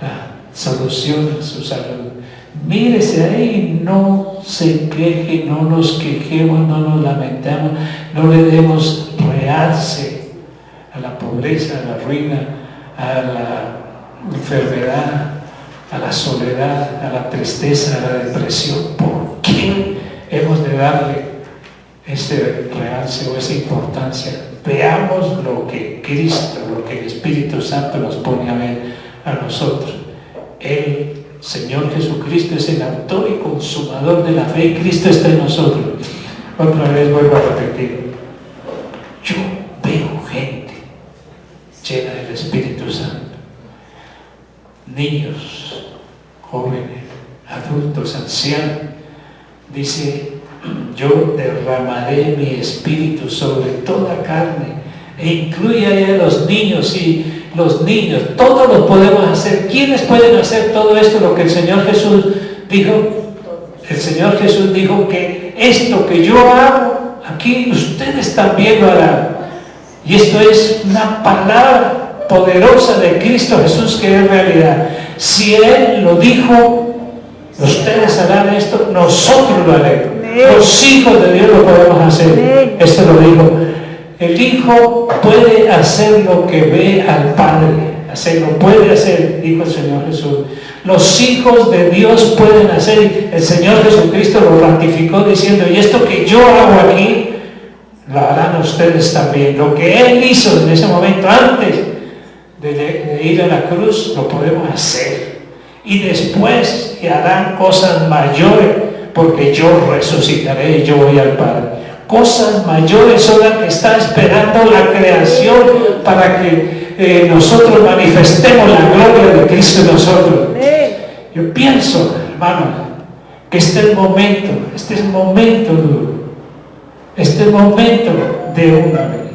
la solución a su salud. Mírese ahí, no se queje, no nos quejemos, no nos lamentamos, no le demos realce a la pobreza, a la ruina, a la enfermedad, a la soledad, a la tristeza, a la depresión. ¿Por qué hemos de darle ese realce o esa importancia? Veamos lo que Cristo, lo que el Espíritu Santo nos pone a ver a nosotros. El Señor Jesucristo es el autor y consumador de la fe, y Cristo está en nosotros. Otra vez vuelvo a repetir, yo veo gente llena del Espíritu Santo, niños, jóvenes, adultos, ancianos. Dice, yo derramaré mi espíritu sobre toda carne, e incluye ahí a los niños. Y los niños, todos lo podemos hacer. ¿Quiénes pueden hacer todo esto? Lo que el Señor Jesús dijo. El Señor Jesús dijo que esto que yo hago aquí, ustedes también lo harán. Y esto es una palabra poderosa de Cristo Jesús, que es realidad. Si Él lo dijo, ustedes harán esto, nosotros lo haremos. Los hijos de Dios lo podemos hacer. Esto lo dijo. El Hijo puede hacer lo que ve al Padre hacerlo, puede hacer, dijo el Señor Jesús. Los hijos de Dios pueden hacer. El Señor Jesucristo lo ratificó diciendo, y esto que yo hago aquí, lo harán ustedes también. Lo que Él hizo en ese momento, antes de ir a la cruz, lo podemos hacer. Y después harán cosas mayores, porque yo resucitaré y yo voy al Padre. Cosas mayores son las que está esperando la creación para que nosotros manifestemos la gloria de Cristo en nosotros. Yo pienso, hermano, que este es el momento duro, este es el momento de una vez,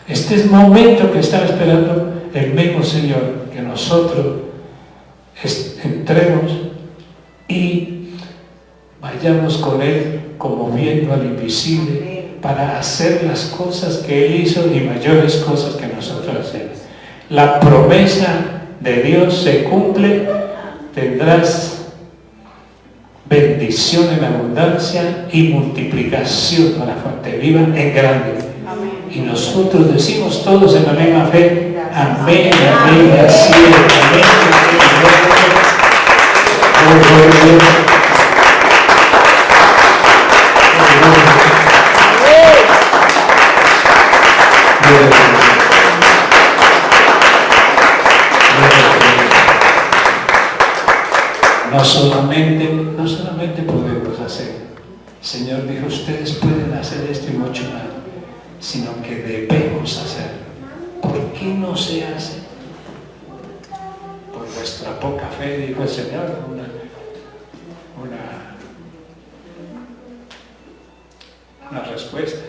este es el momento que está esperando el mismo Señor, que nosotros entremos y vayamos con Él como viendo al invisible, para hacer las cosas que Él hizo y mayores cosas que nosotros hacemos. La promesa de Dios se cumple, tendrás bendición en abundancia y multiplicación para la fuente viva en grande. Y nosotros decimos todos en la misma fe, amén, amén, así es, amén. No solamente podemos hacer, el Señor dijo, ustedes pueden hacer esto y mucho más, sino que debemos hacerlo. ¿Por qué no se hace? Por nuestra poca fe, dijo el Señor. una respuesta,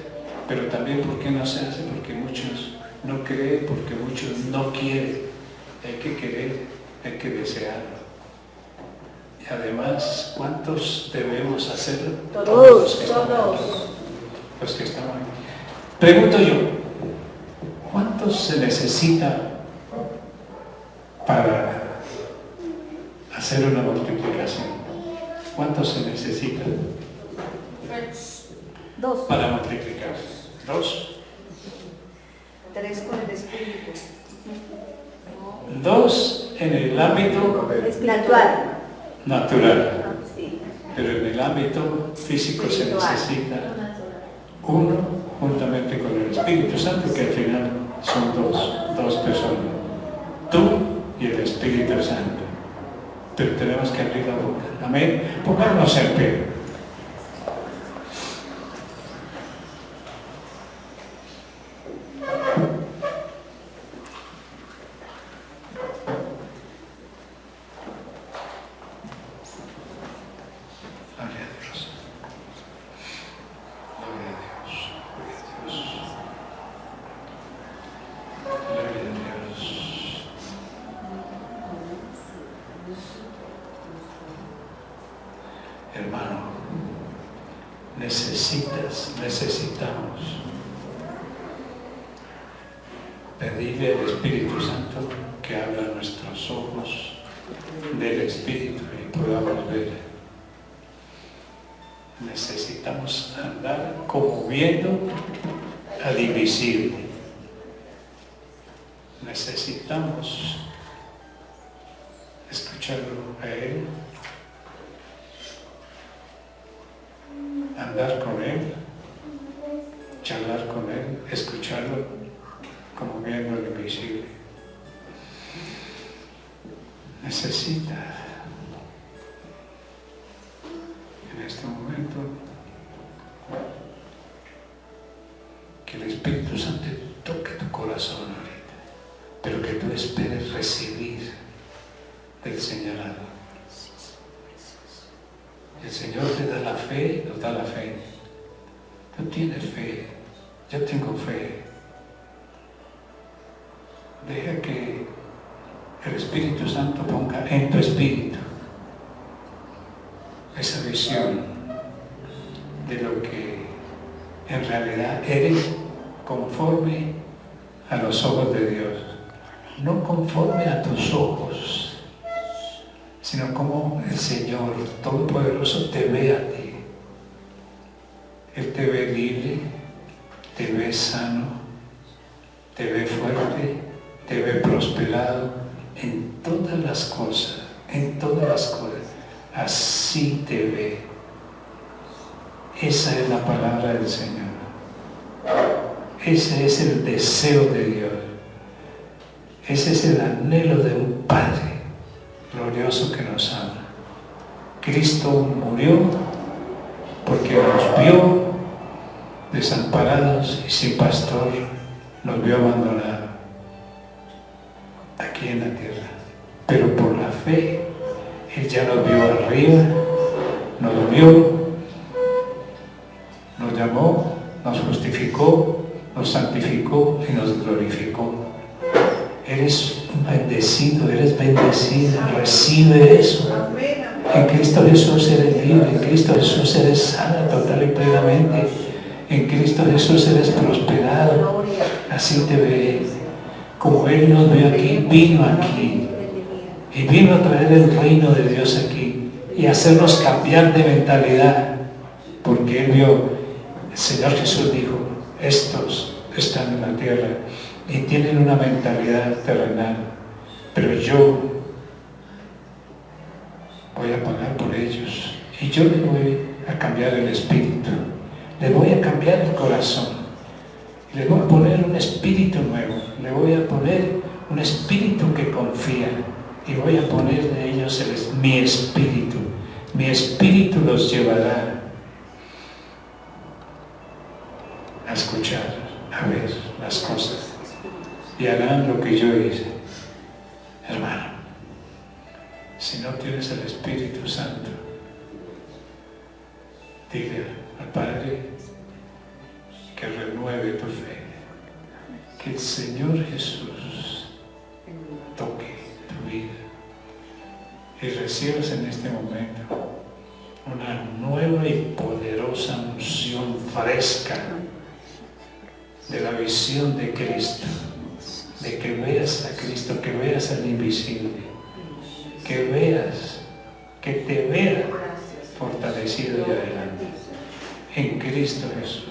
pero también ¿por qué no se hace? Porque muchos no creen, porque muchos no quieren. Hay que querer, hay que desearlo. Y además, ¿cuántos debemos hacerlo? Todos. Los que estamos aquí. Pregunto yo, ¿cuántos se necesita para hacer una multiplicación? ¿Cuántos se necesitan? 2. Para multiplicar. 2. 3 con el Espíritu. 2 en el ámbito Espiritual. natural, Sí. pero en el ámbito físico se Espiritual. necesita 1 juntamente con el Espíritu Santo, que al final son dos personas, tú y el Espíritu Santo. Pero tenemos que abrir la boca. Amén. Pongámonos en pie. Gloria a Dios. Gloria a Dios. Gloria a Dios. Hermano, necesitamos pedirle al Espíritu Santo que abra nuestros ojos del Espíritu y podamos ver. Necesitamos andar como viendo al invisible. Necesitamos escucharlo a Él, andar con Él, charlar con Él, escucharlo como viendo lo invisible. Necesita en este momento que el Espíritu Santo toque tu corazón ahorita, pero que tú esperes recibir del señalado. El Señor te da la fe, nos da la fe. Tú tienes fe, yo tengo fe. Deja que el Espíritu Santo ponga en tu espíritu esa visión de lo que en realidad eres conforme a los ojos de Dios. No conforme a tus ojos, sino como el Señor Todopoderoso te ve a ti. Él te ve libre, te ve sano, te ve fuerte, te ve prosperado en todas las cosas, en todas las cosas. Así te ve. Esa es la palabra del Señor. Ese es el deseo de Dios. Ese es el anhelo de un Padre glorioso que nos ama. Cristo murió porque nos vio desamparados y sin pastor, nos vio abandonados aquí en la tierra. Pero por la fe, Él ya nos vio arriba, nos vio, nos llamó, nos justificó, nos santificó y nos glorificó. Eres un bendecido, eres bendecida, recibe eso. En Cristo Jesús eres libre, en Cristo Jesús eres sana total y plenamente, en Cristo Jesús eres prosperado. Así te ve. Como Él nos ve aquí, vino aquí y vino a traer el reino de Dios aquí y hacernos cambiar de mentalidad, porque Él vio, el Señor Jesús dijo, estos están en la tierra y tienen una mentalidad terrenal, pero yo voy a pagar por ellos y yo les voy a cambiar el espíritu, les voy a cambiar el corazón, les voy a poner un espíritu nuevo, les voy a poner un espíritu que confía y voy a poner de ellos mi espíritu los llevará a escuchar, a ver las cosas y harán lo que yo hice. Hermano, si no tienes el Espíritu Santo, dile al Padre, Que el Señor Jesús toque tu vida y recibas en este momento una nueva y poderosa unción fresca de la visión de Cristo, de que veas a Cristo, que veas al invisible, que veas, que te veas fortalecido y adelante. En Cristo Jesús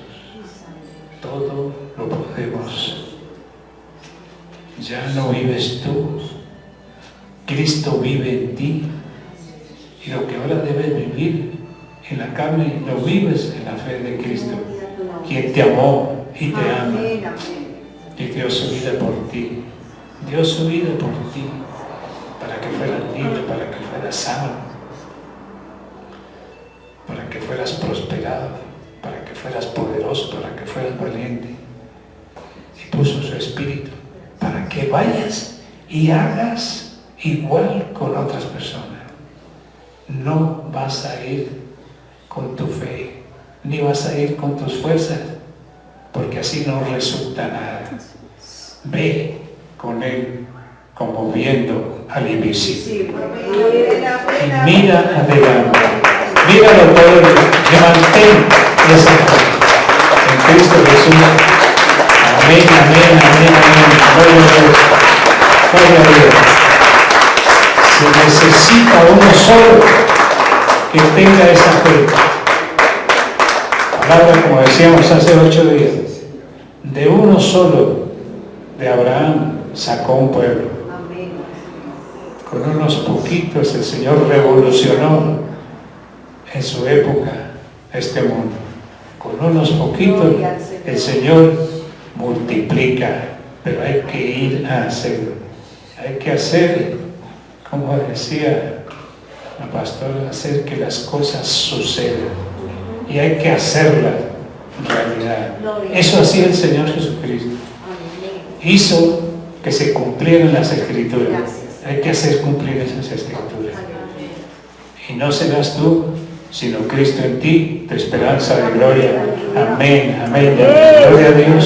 todo lo podemos. Ya no vives tú, Cristo vive en ti, y lo que ahora debes vivir en la carne lo vives en la fe de Cristo, quien te amó y te ama y dio su vida por ti, dio su vida por ti para que fueras libre, para que fueras sano, para que fueras prosperado, para que fueras poderoso, para que fueras valiente, y puso su espíritu para que vayas y hagas igual con otras personas. No vas a ir con tu fe, ni vas a ir con tus fuerzas, porque así no resulta nada. Ve con Él como viendo al invisible. Y mira adelante, míralo todo y mantén esa fe en Cristo Jesús. Amén, amén, amén, amén. Gloria a Dios. Gloria a Dios. Se necesita uno solo que tenga esa fe. Palabra, como decíamos hace 8 días, de uno solo, de Abraham, sacó un pueblo. Con unos poquitos el Señor revolucionó en su época este mundo. Con unos poquitos el Señor multiplica, pero hay que ir a hacerlo. Hay que hacer, como decía la pastora, hacer que las cosas sucedan. Y hay que hacerlas realidad. Eso hacía el Señor Jesucristo. Hizo que se cumplieran las Escrituras. Hay que hacer cumplir esas Escrituras. Y no serás tú, sino Cristo en ti, tu esperanza de gloria. Amén, amén, amén. Gloria a Dios.